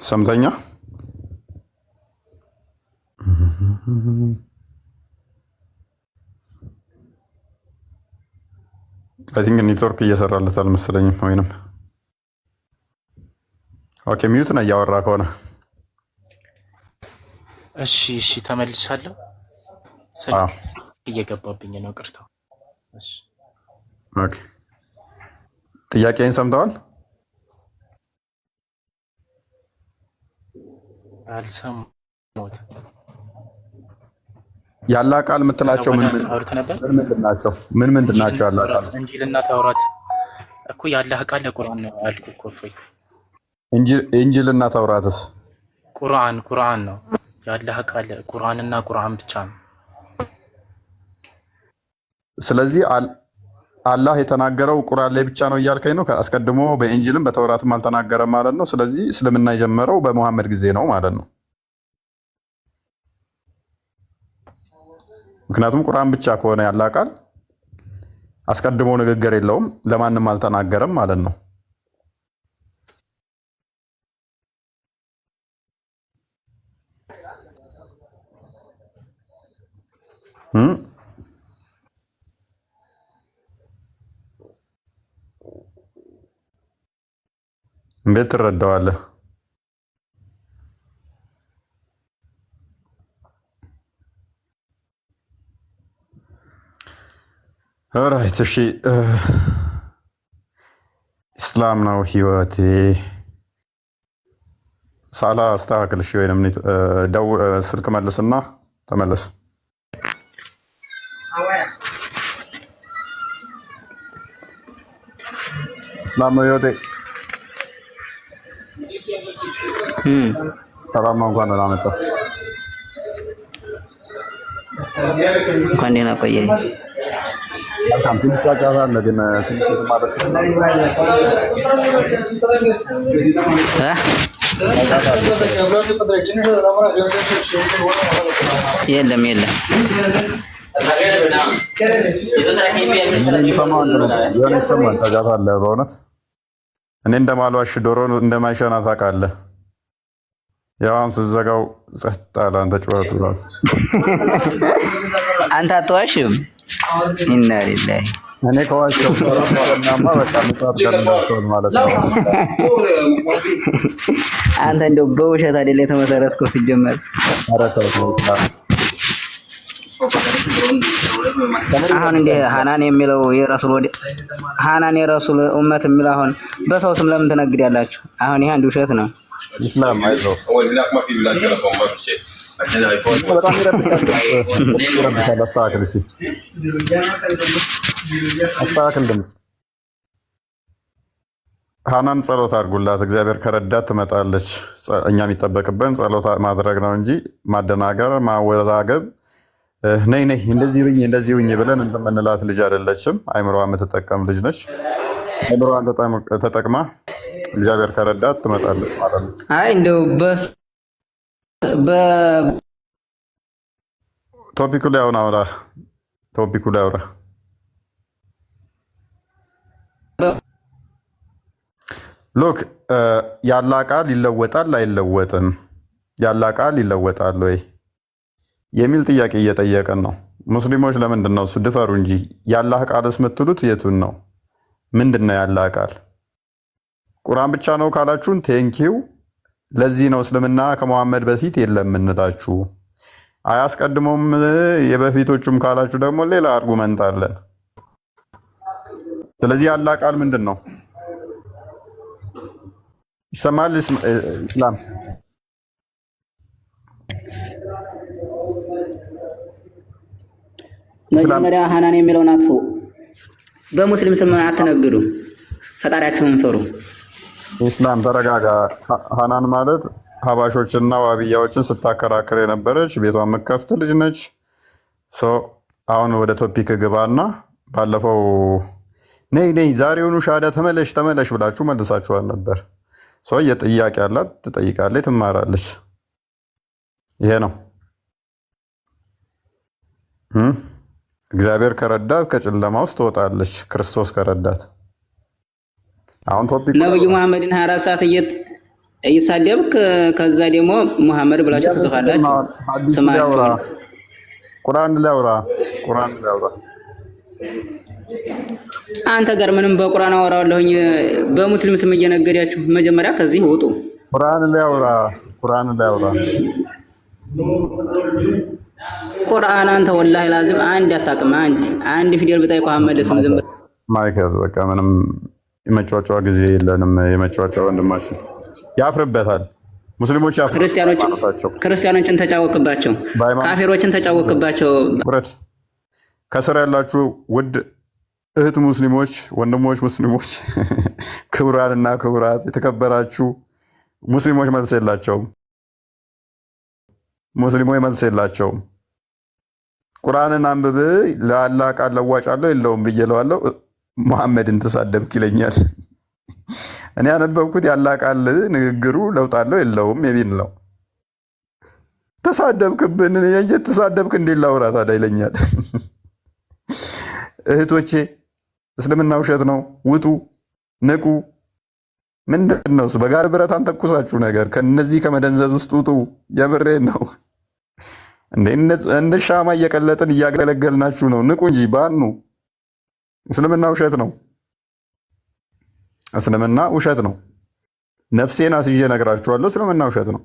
ሰምተኛ አይ ቲንክ ኔትወርክ እየሰራለት አልመሰለኝም። ወይንም ኦኬ ሚዩት ነው እያወራ ከሆነ እሺ ተመልሻለሁ። ስልክ እየገባብኝ ነው፣ ቅርታ። እሺ ኦኬ ጥያቄን ሰምተዋል? አልሰማሁትም። ያላህ ቃል የምትላቸው ምን ምንድን ናቸው? ያላህ ቃል ኢንጂልና ተውራት እኮ ያላህ ቃል ለቁርአን ነው አልኩህ እኮ። እፎይ ኢንጂልና ተውራትስ? ቁርአን ነው ያላህ ቃል። ቁርአንና ቁርአን ብቻ ነው። ስለዚህ አላህ የተናገረው ቁርአን ላይ ብቻ ነው እያልከኝ ነው? አስቀድሞ በኢንጂልም በተውራትም አልተናገረም ማለት ነው። ስለዚህ እስልምና የጀመረው በሙሐመድ ጊዜ ነው ማለት ነው። ምክንያቱም ቁርአን ብቻ ከሆነ ያላህ ቃል አስቀድሞ ንግግር የለውም፣ ለማንም አልተናገረም ማለት ነው። እንዴት ትረዳዋለህ? ኦራይት እሺ። እስላም ነው ህይወቴ። ሳላ አስተካክል እሺ። ወይንም ስልክ መልስና ተመለስ። እስላም ነው ህይወቴ። ሰላም ነው። እንኳን ደህና መጣህ። እንኳን ደህና ቆየህ። መልካም ትንሽ ጫጫታ አለ፣ ግን ትንሽ ማለት ትችላለህ። የለም የለም የሚሰማው አንድ ነው። የሆነ ይሰማል፣ ጫጫታ አለ። በእውነት እኔ እንደማልዋሽ ዶሮ እንደማይሸና ታውቃለህ። ያው አሁን ስትዘጋው ጸጥ አለ። አንተ ጩኸቱ እራሱ አንተ አትዋሽም። ኢና ሊላሂ እኔ ከዋሸሁ እናማ በቃ ምጽአት ጋር እንደርሰዋል ማለት ነው። አንተ እንደው በውሸት አይደል የተመሰረትከው ሲጀመር። ኧረ ተው ተው። አሁን እንደ ሐናን የሚለው የረሱል ወደ ሐናን የረሱል ኡመት የሚል አሁን በሰው ስም ለምን ትነግዳላችሁ? አሁን ይሄ አንድ ውሸት ነው። ኢስላም አይዞህ በጣም ይረብሻል። አስተካክል፣ እሺ አስተካክል ድምፅ። ሐናን ጸሎት አድርጉላት። እግዚአብሔር ከረዳት ትመጣለች። እኛ የሚጠበቅብን ጸሎት ማድረግ ነው እንጂ ማደናገር፣ ማወዛገብ ነይ ነይ እንደዚህ ብኝ እንደዚህ ብኝ ብለን እንትን የምንላት ልጅ አይደለችም። አይምሮዋ የምትጠቀም ልጅ ነች። አይምሮዋን ተጠቅማ እግዚአብሔር ከረዳት ትመጣለች ማለት ነው። አይ እንደው ቶፒኩ ላይ አውራ ቶፒኩ ላይ አውራ። ሎክ ያላ ቃል ይለወጣል አይለወጥም? ያላ ቃል ይለወጣል ወይ የሚል ጥያቄ እየጠየቀን ነው። ሙስሊሞች ለምንድን ነው እሱ ድፈሩ እንጂ ያላህ ቃልስ የምትሉት የቱን ነው? ምንድን ነው ያላህ ቃል? ቁርአን ብቻ ነው ካላችሁን ቴንኪው። ለዚህ ነው እስልምና ከመሐመድ በፊት የለም እንላችሁ። አያስቀድሞም የበፊቶቹም ካላችሁ ደግሞ ሌላ አርጉመንት አለን። ስለዚህ ያላህ ቃል ምንድን ነው? ይሰማል? ኢስላም መጀመሪያ ሐናን የሚለውን አጥፉ። በሙስሊም ስም አትነግዱ። ፈጣሪያችሁን ፍሩ። ኢስላም ተረጋጋ። ሐናን ማለት ሀባሾችና ዋብያዎችን ስታከራክር የነበረች ቤቷን የምትከፍት ልጅ ነች። አሁን ወደ ቶፒክ ግባና ባለፈው ነይ ነይ ዛሬውኑ ሻዳ ተመለሽ ተመለሽ ብላችሁ መልሳችኋል ነበር። የጥያቄ አላት፣ ትጠይቃለች፣ ትማራለች። ይሄ ነው እግዚአብሔር ከረዳት ከጨለማ ውስጥ ትወጣለች። ክርስቶስ ከረዳት አሁን ቶፒክ ነብዩ መሐመድን 24 ሰዓት እየተሳደብክ ከዛ ደግሞ መሐመድ ብላችሁ ትጽፋላችሁ። ቁርአን ላይ አውራ፣ ቁርአን ላይ አውራ። አንተ ጋር ምንም በቁርአን አወራለሁኝ። በሙስሊም ስም እየነገዳችሁ መጀመሪያ ከዚህ ውጡ። ቁርአን ላይ አውራ፣ ቁርአን ላይ አውራ። ቁርአን አንተ ወላሂ ላዚም አንድ አታውቅም። አንድ ፊደል ብታይ መሐመድ ስም ዝም ማይከዝ በቃ ምንም የመጫወጫ ጊዜ የለንም። የመጫወጫ ወንድማችን ያፍርበታል። ሙስሊሞች ክርስቲያኖችን ተጫወክባቸው፣ ካፊሮችን ተጫወክባቸው። ከስር ያላችሁ ውድ እህት ሙስሊሞች፣ ወንድሞች ሙስሊሞች፣ ክቡራንና ክቡራት የተከበራችሁ ሙስሊሞች መልስ የላቸውም። ሙስሊሞች መልስ የላቸውም። ቁርአንን አንብብ ለአላህ ቃል ለዋጭ አለው የለውም ብዬ እለዋለሁ። መሐመድን ተሳደብክ ይለኛል። እኔ ያነበብኩት ያላህ ቃል ንግግሩ ለውጥ አለው የለውም የሚል ነው። ተሳደብክብን ተሳደብክ እንዴት ላውራ ታዲያ ይለኛል። እህቶቼ እስልምና ውሸት ነው፣ ውጡ፣ ንቁ። ምንድን ነው በጋር ብረት አንተኩሳችሁ ነገር ከነዚህ ከመደንዘዝ ውስጥ ውጡ። የምሬን ነው። እንደ ሻማ እየቀለጥን እያገለገልናችሁ ነው። ንቁ እንጂ ባኑ። እስልምና ውሸት ነው። እስልምና ውሸት ነው። ነፍሴን አስይዤ እነግራችኋለሁ። እስልምና ውሸት ነው።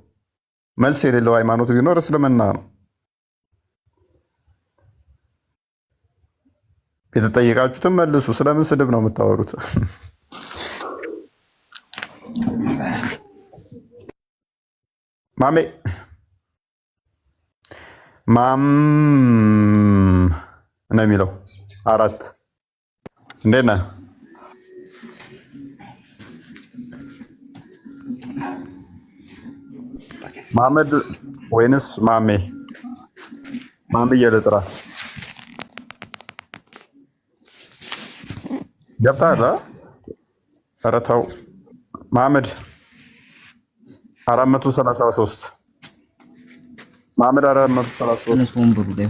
መልስ የሌለው ሃይማኖት ቢኖር እስልምና ነው። የተጠየቃችሁትን መልሱ። ስለምን ስድብ ነው የምታወሩት? ማሜ ማም ነው የሚለው 4 እንዴት ነህ? መሐመድ ወይንስ ማሜ? ማሜ ልጥራ? ገብተሃል? ኧረ ተው መሐመድ 433 መሐመድ 433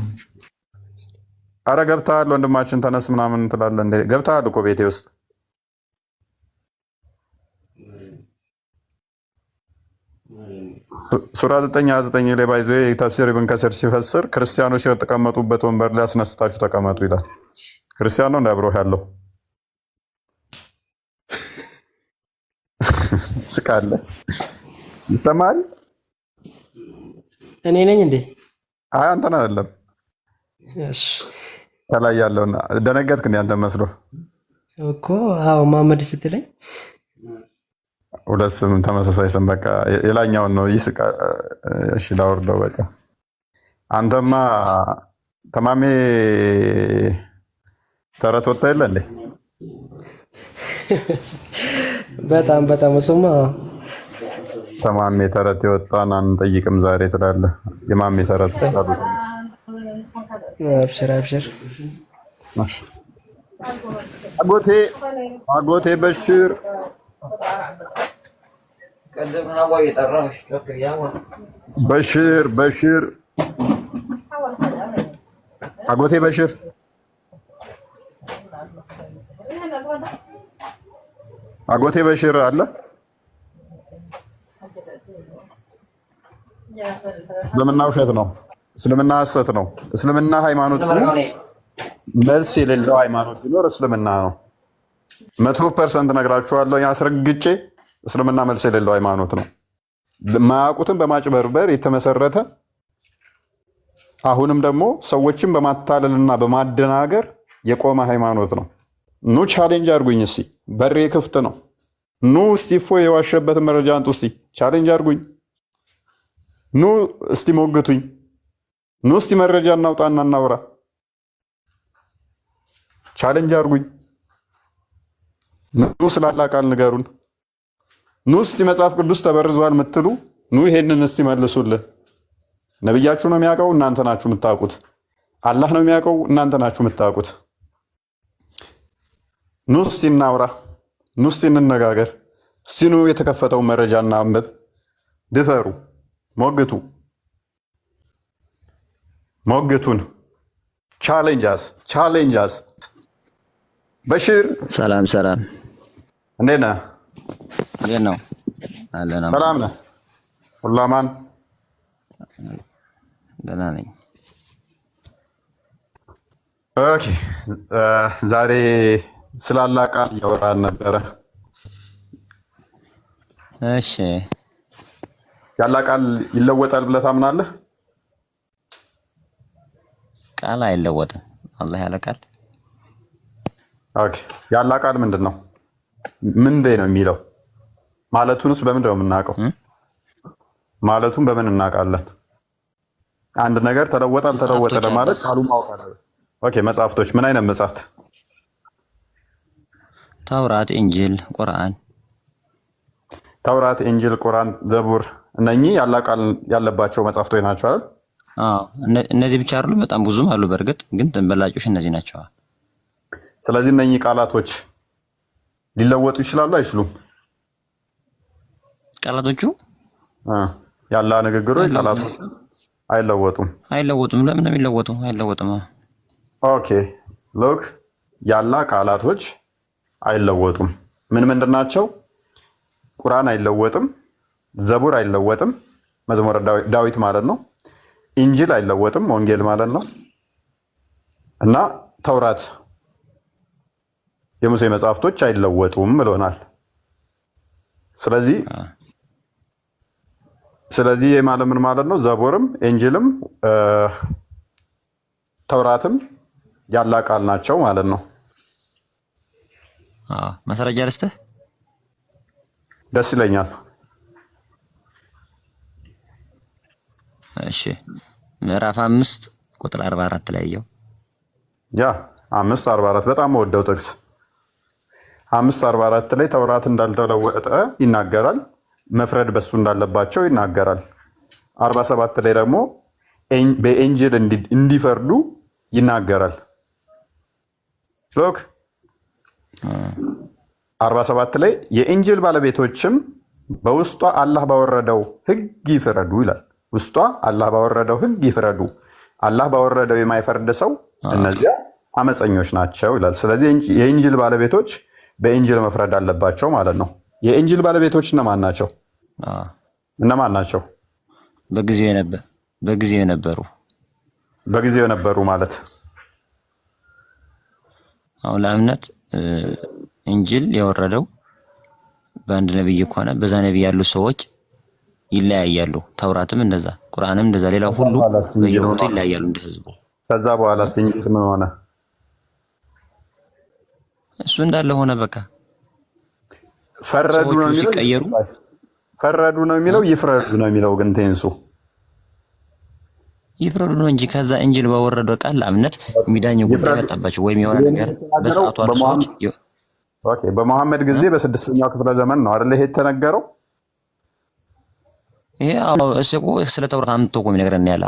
ኧረ ገብተሃል ወንድማችን ተነስ ምናምን ትላለህ እንዴ? ገብተሃል እኮ ቤቴ ውስጥ ሱራ 9:29 ላይ ባይዞ ተፍሲር ኢብን ከሲር ሲፈስር ክርስቲያኖች የተቀመጡበት ወንበር ላይ አስነስታችሁ ተቀመጡ ይላል። ክርስቲያን ነው እንዳብሮህ ያለው ስቃለ ይሰማል። እኔ ነኝ እንዴ? አይ አንተን አይደለም። እሺ ከላይ ያለውና ደነገጥክ እንዴ? አንተ መስሎ እኮ አዎ፣ መሐመድ ስትለኝ ሁለት ስም ተመሳሳይ ስም በቃ የላኛውን ነው ይስቃ። እሺ ላውርደው በቃ። አንተማ ተማሜ ተረት ወጣ የለ እንዴ? በጣም እሱማ ተማሜ ተረት የወጣን አንጠይቅም ዛሬ ትላለህ። የማሜ ተረት ውስጥ አሉ። አብሽር አጎቴ በሽር አጎቴ በሽር አጎቴ በሽር አለ። እስልምና ውሸት ነው። እስልምና ሐሰት ነው። እስልምና ሃይማኖት መልስ የሌለው ሃይማኖት ቢኖር እስልምና ነው። 100% ነግራችኋለሁ ያስረግጬ። እስልምና መልስ የሌለው ሃይማኖት ነው። ማያውቁትን በማጭበርበር የተመሰረተ አሁንም ደግሞ ሰዎችን በማታለልና በማደናገር የቆመ ሃይማኖት ነው። ኑ ቻሌንጅ አድርጉኝ እስቲ፣ በሬ ክፍት ነው። ኑ እስቲ እፎይ የዋሸበትን መረጃ አንጡ እስቲ፣ ቻሌንጅ አድርጉኝ። ኑ እስቲ ሞግቱኝ። ኑ እስቲ መረጃ እናውጣና እናውራ። ቻሌንጅ አድርጉኝ። ኑ ስላላ ቃል ንገሩን። ኑ እስቲ መጽሐፍ ቅዱስ ተበርዟል የምትሉ ኑ ይሄንን እስቲ መልሱልን። ነብያችሁ ነው የሚያውቀው፣ እናንተ ናችሁ የምታውቁት። አላህ ነው የሚያውቀው፣ እናንተ ናችሁ የምታውቁት። ኑ እስቲ እናውራ። ኑ እስቲ እንነጋገር። እስቲ ኑ የተከፈተውን መረጃ እናንብብ። ድፈሩ፣ ሞግቱን። ቻሌንጃስ በሽር ሰላም እንዴት ነህ? እንዴት ነው? አለና ሰላም ነህ? ሁሉ አማን? ደህና ነኝ። ኦኬ ዛሬ ስላላ ቃል እያወራን ነበረ። እሺ ያላ ቃል ይለወጣል ብለህ ታምናለህ? ቃል አይለወጥም። አላህ ያለ ቃል። ኦኬ ያላ ቃል ምንድን ነው? ምንድን ነው የሚለው? ማለቱንስ በምንድን ነው የምናውቀው? ማለቱን በምን እናውቃለን? አንድ ነገር ተለወጠ አልተለወጠ ለማለት ቃሉ ማወቅ አለበት። ኦኬ መጽሐፍቶች ምን አይነት መጽሐፍት? ተውራት፣ ኢንጂል፣ ቁርአን። ተውራት፣ ኢንጂል፣ ቁርአን፣ ዘቡር እነኚህ ያላ ቃል ያለባቸው መጽሐፍቶች ናቸው አይደል? አዎ እነዚህ ብቻ አይደሉም፣ በጣም ብዙም አሉ። በእርግጥ ግን ተንበላጮች እነዚህ ናቸው። ስለዚህ እነኚህ ቃላቶች ሊለወጡ ይችላሉ አይችሉም? ቃላቶቹ ያላ ንግግሮች ቃላቶች አይለወጡም። ለምን ነው የሚለወጡ? አይለወጡም። ኦኬ ሎክ ያላ ቃላቶች አይለወጡም። ምንድን ናቸው? ቁርአን አይለወጥም፣ ዘቡር አይለወጥም፣ መዝሙረ ዳዊት ማለት ነው። ኢንጂል አይለወጥም፣ ወንጌል ማለት ነው። እና ተውራት የሙሴ መጽሐፍቶች አይለወጡም ብሎናል። ስለዚህ ማለት ምን ማለት ነው? ዘቡርም ኢንጂልም ተውራትም ያላ ቃል ናቸው ማለት ነው። ማስረጃ ልስጥህ? ደስ ይለኛል። እሺ ምዕራፍ 5 ቁጥር 44 ላይ ያው 5:44 በጣም ወደው ጥቅስ 5:44 ላይ ተውራት እንዳልተለወጠ ይናገራል። መፍረድ በሱ እንዳለባቸው ይናገራል። 47 ላይ ደግሞ በኢንጂል እንዲፈርዱ ይናገራል። ሎክ 47 ላይ የኢንጅል ባለቤቶችም በውስጧ አላህ ባወረደው ሕግ ይፍረዱ ይላል። ውስጧ አላህ ባወረደው ሕግ ይፍረዱ። አላህ ባወረደው የማይፈርድ ሰው እነዚያ አመፀኞች ናቸው ይላል። ስለዚህ የኢንጅል ባለቤቶች በኢንጅል መፍረድ አለባቸው ማለት ነው። የኢንጅል ባለቤቶች እነማን ናቸው? በጊዜው የነበሩ ማለት አሁን ለእምነት ኢንጅል የወረደው በአንድ ነብይ ከሆነ በዛ ነብይ ያሉ ሰዎች ይለያያሉ። ተውራትም እንደዛ፣ ቁርአንም እንደዛ፣ ሌላው ሁሉ በየወቅቱ ይለያያሉ እንደ ህዝቡ። ከዛ በኋላ ኢንጅል ምን ሆነ? እሱ እንዳለ ሆነ። በቃ ፈረዱ ነው ሲቀየሩ ፈረዱ ነው የሚለው ይፍረዱ ነው የሚለው ግን ቴንሱ ይፍረዱ ነው እንጂ ከዛ ኢንጅል ባወረደው ቃል ለእምነት የሚዳኘው ጉዳይ መጣባቸው ወይም የሆነ ነገር በሰዓቱ አርሶች ኦኬ። በመሐመድ ጊዜ በ6ኛው ክፍለ ዘመን ነው አይደል ይሄ የተነገረው? ይሄ እኮ ስለ ተውራት አምጥቶ እኮ የሚነግረን ያለ።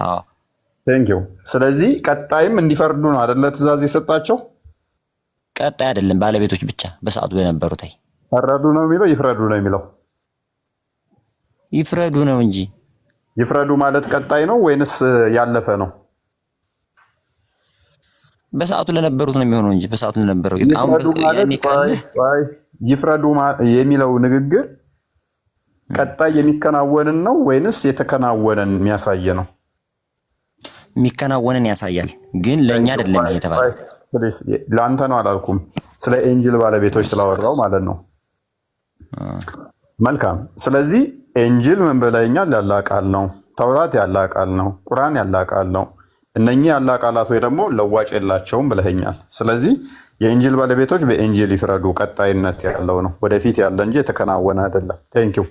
ቴንክ ዩ። ስለዚህ ቀጣይም እንዲፈርዱ ነው አይደለ ትእዛዝ የሰጣቸው? ቀጣይ አይደለም፣ ባለቤቶች ብቻ በሰዓቱ የነበሩት። ፈረዱ ነው የሚለው ይፍረዱ ነው የሚለው? ይፍረዱ ነው እንጂ። ይፍረዱ ማለት ቀጣይ ነው ወይንስ ያለፈ ነው? በሰዓቱ ለነበሩት ነው የሚሆነው እንጂ በሰዓቱ ለነበረው ይፍረዱ የሚለው ንግግር ቀጣይ የሚከናወንን ነው ወይንስ የተከናወነን የሚያሳየ ነው? የሚከናወንን ያሳያል፣ ግን ለእኛ አይደለም ይሄ የተባለ። ለአንተ ነው አላልኩም፣ ስለ ኢንጅል ባለቤቶች ስላወራው ማለት ነው። መልካም። ስለዚህ ኢንጅል ምን ብለኛል? ያለ ቃል ነው። ተውራት ያለ ቃል ነው። ቁርአን ያለ ቃል ነው። እነኚህ ያለ ቃላት ወይ ደግሞ ለዋጭ የላቸውም ብለኸኛል። ስለዚህ የኢንጅል ባለቤቶች በኢንጅል ይፍረዱ፣ ቀጣይነት ያለው ነው፣ ወደፊት ያለ እንጂ የተከናወነ አይደለም። ቴንኪው።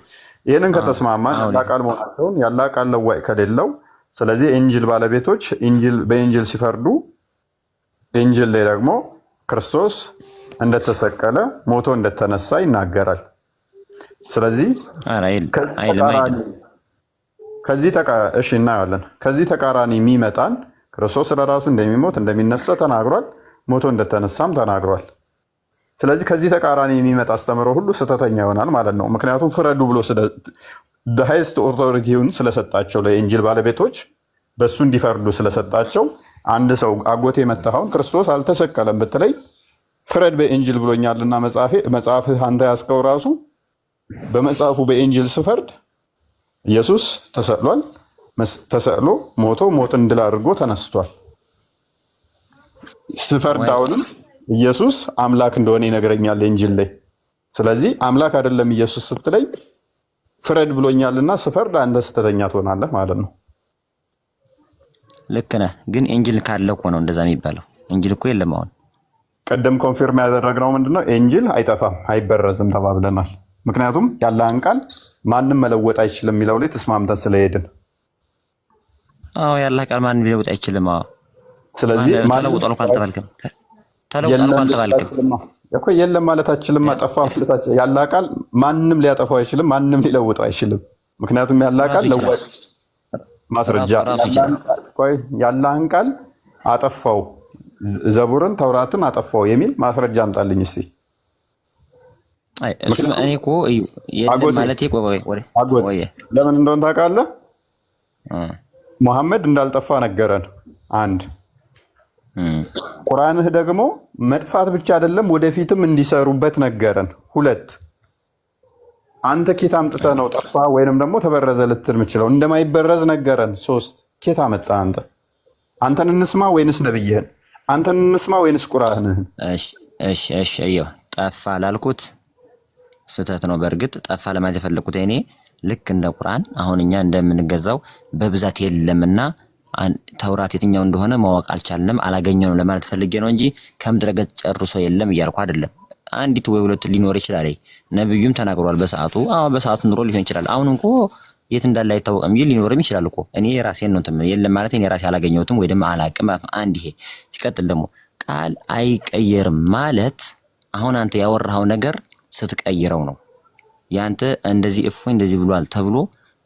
ይህንን ከተስማማን ያለ ቃል መሆናቸውን ያለ ቃል ለዋጭ ከሌለው፣ ስለዚህ የኢንጅል ባለቤቶች በኢንጅል ሲፈርዱ፣ ኢንጅል ላይ ደግሞ ክርስቶስ እንደተሰቀለ ሞቶ እንደተነሳ ይናገራል። ስለዚህ እሺ እናያለን። ከዚህ ተቃራኒ የሚመጣን ክርስቶስ ለራሱ እንደሚሞት እንደሚነሳ ተናግሯል። ሞቶ እንደተነሳም ተናግሯል። ስለዚህ ከዚህ ተቃራኒ የሚመጣ አስተምሮ ሁሉ ስህተተኛ ይሆናል ማለት ነው። ምክንያቱም ፍረዱ ብሎ ሃይስት ኦቶሪቲውን ስለሰጣቸው ለኢንጅል ባለቤቶች በእሱ እንዲፈርዱ ስለሰጣቸው፣ አንድ ሰው አጎቴ መታኸውን ክርስቶስ አልተሰቀለም ብትለይ ፍረድ በኢንጅል ብሎኛልና መጽሐፍህ አንተ ያስከው ራሱ በመጽሐፉ በኢንጅል ስፈርድ ኢየሱስ ተሰቅሏል፣ ተሰቅሎ ሞቶ ሞትን ድል አድርጎ ተነስቷል። ስፈርድ አሁንም ኢየሱስ አምላክ እንደሆነ ይነግረኛል ኢንጅል ላይ። ስለዚህ አምላክ አይደለም ኢየሱስ ስትለኝ ፍረድ ብሎኛልና ስፈርድ አንተ ስህተተኛ ትሆናለህ ማለት ነው። ልክ ነህ። ግን ኢንጅል ካለ እኮ ነው እንደዛ የሚባለው። ኢንጅል እኮ የለም። አሁን ቀደም ኮንፊርም ያደረግነው ምንድነው? ኢንጅል አይጠፋም አይበረዝም ተባብለናል። ምክንያቱም ያለህን ቃል ማንም መለወጥ አይችልም የሚለው ላይ ተስማምተን ስለሄድን። ያለ ቃል ማንም ሊለውጥ አይችልም። ስለዚህ ተለውጧል እንኳን አልተባልክም። እኮ የለም ማለት አችልም፣ ጠፋ ማለት ያለ ቃል ማንም ሊያጠፋው አይችልም፣ ማንም ሊለውጠው አይችልም። ምክንያቱም ያለ ቃል ለዋጭ ማስረጃ ያለህን ቃል አጠፋው፣ ዘቡርን ተውራትን አጠፋው የሚል ማስረጃ አምጣልኝ እስቲ። እኔ እኮ ማለት ለምን እንደሆነ ታውቃለህ? ሙሐመድ እንዳልጠፋ ነገረን። አንድ ቁርአንህ ደግሞ መጥፋት ብቻ አይደለም ወደፊትም እንዲሰሩበት ነገረን። ሁለት አንተ ኬት አምጥተህ ነው ጠፋ ወይንም ደግሞ ተበረዘ ልትል የምችለው? እንደማይበረዝ ነገረን። ሶስት ኬት አመጣ? አንተን እንስማ ወይንስ ነብይህን? አንተን እንስማ ወይንስ ቁርአንህን? እሺ እየው ጠፋ ላልኩት ስህተት ነው። በእርግጥ ጠፋ ለማለት የፈለኩት እኔ ልክ እንደ ቁርአን አሁን እኛ እንደምንገዛው በብዛት የለምና ተውራት የትኛው እንደሆነ ማወቅ አልቻልንም፣ አላገኘነውም ለማለት ፈልጌ ነው እንጂ ከምድረ ገጽ ጨርሶ የለም እያልኩ አይደለም። አንዲት ወይ ሁለት ሊኖር ይችላል። ነብዩም ተናግሯል በሰዓቱ። በሰዓቱ ኑሮ ሊሆን ይችላል። አሁን እንኳ የት እንዳለ አይታወቅም እንጂ ሊኖርም ይችላል እኮ። እኔ ራሴን ነው የለም ማለት እኔ ራሴ አላገኘሁትም ወይ ደግሞ አላቅም። አንድ ይሄ ሲቀጥል ደግሞ ቃል አይቀየርም ማለት አሁን አንተ ያወራኸው ነገር ስትቀይረው ነው። ያንተ እንደዚህ እፎይ እንደዚህ ብሏል ተብሎ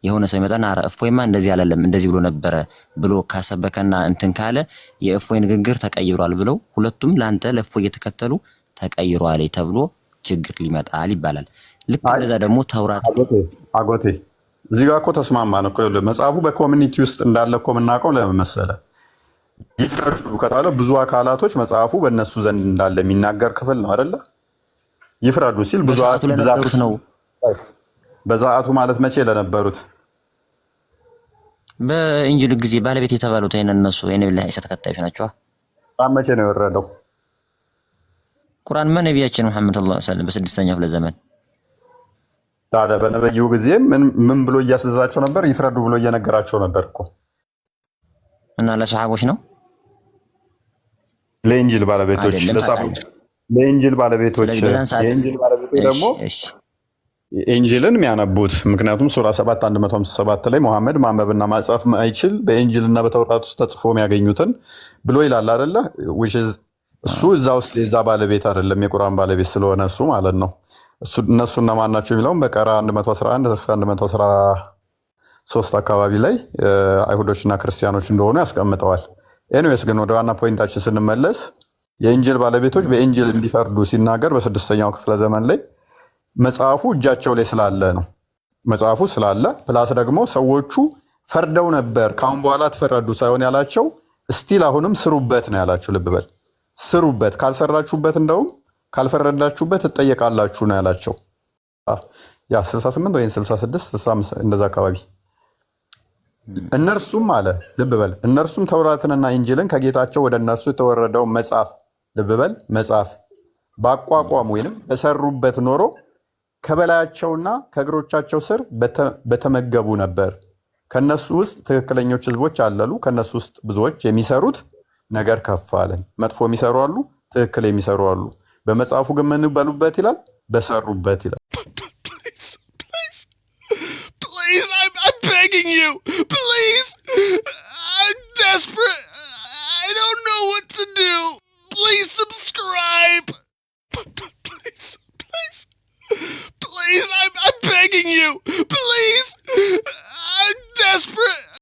የሆነ ሰው ይመጣና አረ እፎይማ እንደዚህ አላለም እንደዚህ ብሎ ነበረ ብሎ ካሰበከና እንትን ካለ የእፎይ ንግግር ተቀይሯል ብለው ሁለቱም ላንተ ለእፎይ እየተከተሉ ተቀይሯል ተብሎ ችግር ሊመጣል ይባላል። ልክ እንደዛ ደግሞ ተውራት አጎቴ እዚህ ጋር እኮ ተስማማን እኮ መጽሐፉ በኮሚኒቲ ውስጥ እንዳለ እኮ የምናውቀው ለምን መሰለህ? ይፍረዱ ከተባለ ብዙ አካላቶች መጽሐፉ በእነሱ ዘንድ እንዳለ የሚናገር ክፍል ነው አይደለ? ይፍረዱ ሲል ብዙ ለነበሩት ነው። በዛቱ ማለት መቼ ለነበሩት? በእንጅል ጊዜ ባለቤት የተባሉት እነሱ የነብዩ ኢሳ ተከታዮች ናቸው። መቼ ነው የወረደው ቁርአን? ነብያችን መሐመድ ሰለላሁ ዐለይሂ ወሰለም በስድስተኛው ክፍለ ዘመን ታዲያ በነብዩ ጊዜ ምን ብሎ እያስዛቸው ነበር? ይፍረዱ ብሎ እየነገራቸው ነበር እኮ። እና ለሰሃቦች ነው ለኢንጂል ባለቤቶች ለኢንጂል ባለቤቶች የኢንጂል ባለቤቶች ደግሞ ኢንጂልን የሚያነቡት ምክንያቱም ሱራ 7 157 ላይ ሙሐመድ ማንበብና ማጻፍ ማይችል በኢንጂልና በተውራት ውስጥ ተጽፎ የሚያገኙትን ብሎ ይላል አይደለ? እሱ እዛ ውስጥ የዛ ባለቤት አይደለም፣ የቁርአን ባለቤት ስለሆነ እሱ ማለት ነው። እነሱ እነማን ናቸው የሚለውም በቀራ 111 እስከ 113 አካባቢ ላይ አይሁዶችና ክርስቲያኖች እንደሆኑ ያስቀምጠዋል። ኤኒዌይስ ግን ወደ ዋና ፖይንታችን ስንመለስ የኢንጂል ባለቤቶች በኢንጂል እንዲፈርዱ ሲናገር በስድስተኛው ክፍለ ዘመን ላይ መጽሐፉ እጃቸው ላይ ስላለ ነው። መጽሐፉ ስላለ ፕላስ ደግሞ ሰዎቹ ፈርደው ነበር። ካሁን በኋላ ትፈረዱ ሳይሆን ያላቸው ስቲል አሁንም ስሩበት ነው ያላቸው። ልብ በል ስሩበት፣ ካልሰራችሁበት እንደውም ካልፈረዳችሁበት ትጠየቃላችሁ ነው ያላቸው። ያ 68 ወይም 66 65 እንደዛ አካባቢ። እነርሱም አለ ልብ በል እነርሱም ተውራትንና ኢንጂልን ከጌታቸው ወደ እነሱ የተወረደው መጽሐፍ ልብ በል መጽሐፍ ባቋቋም ወይንም በሰሩበት ኖሮ ከበላያቸውና ከእግሮቻቸው ስር በተመገቡ ነበር። ከነሱ ውስጥ ትክክለኞች ህዝቦች አለሉ። ከነሱ ውስጥ ብዙዎች የሚሰሩት ነገር ከፍ አለ። መጥፎ የሚሰሩ አሉ፣ ትክክል የሚሰሩ አሉ። በመጽሐፉ ግን ምን በሉበት ይላል? በሰሩበት ይላል። Please, I'm begging you. Please. I'm desperate. I don't know what to do. Please subscribe. Please. I'm begging you. Please.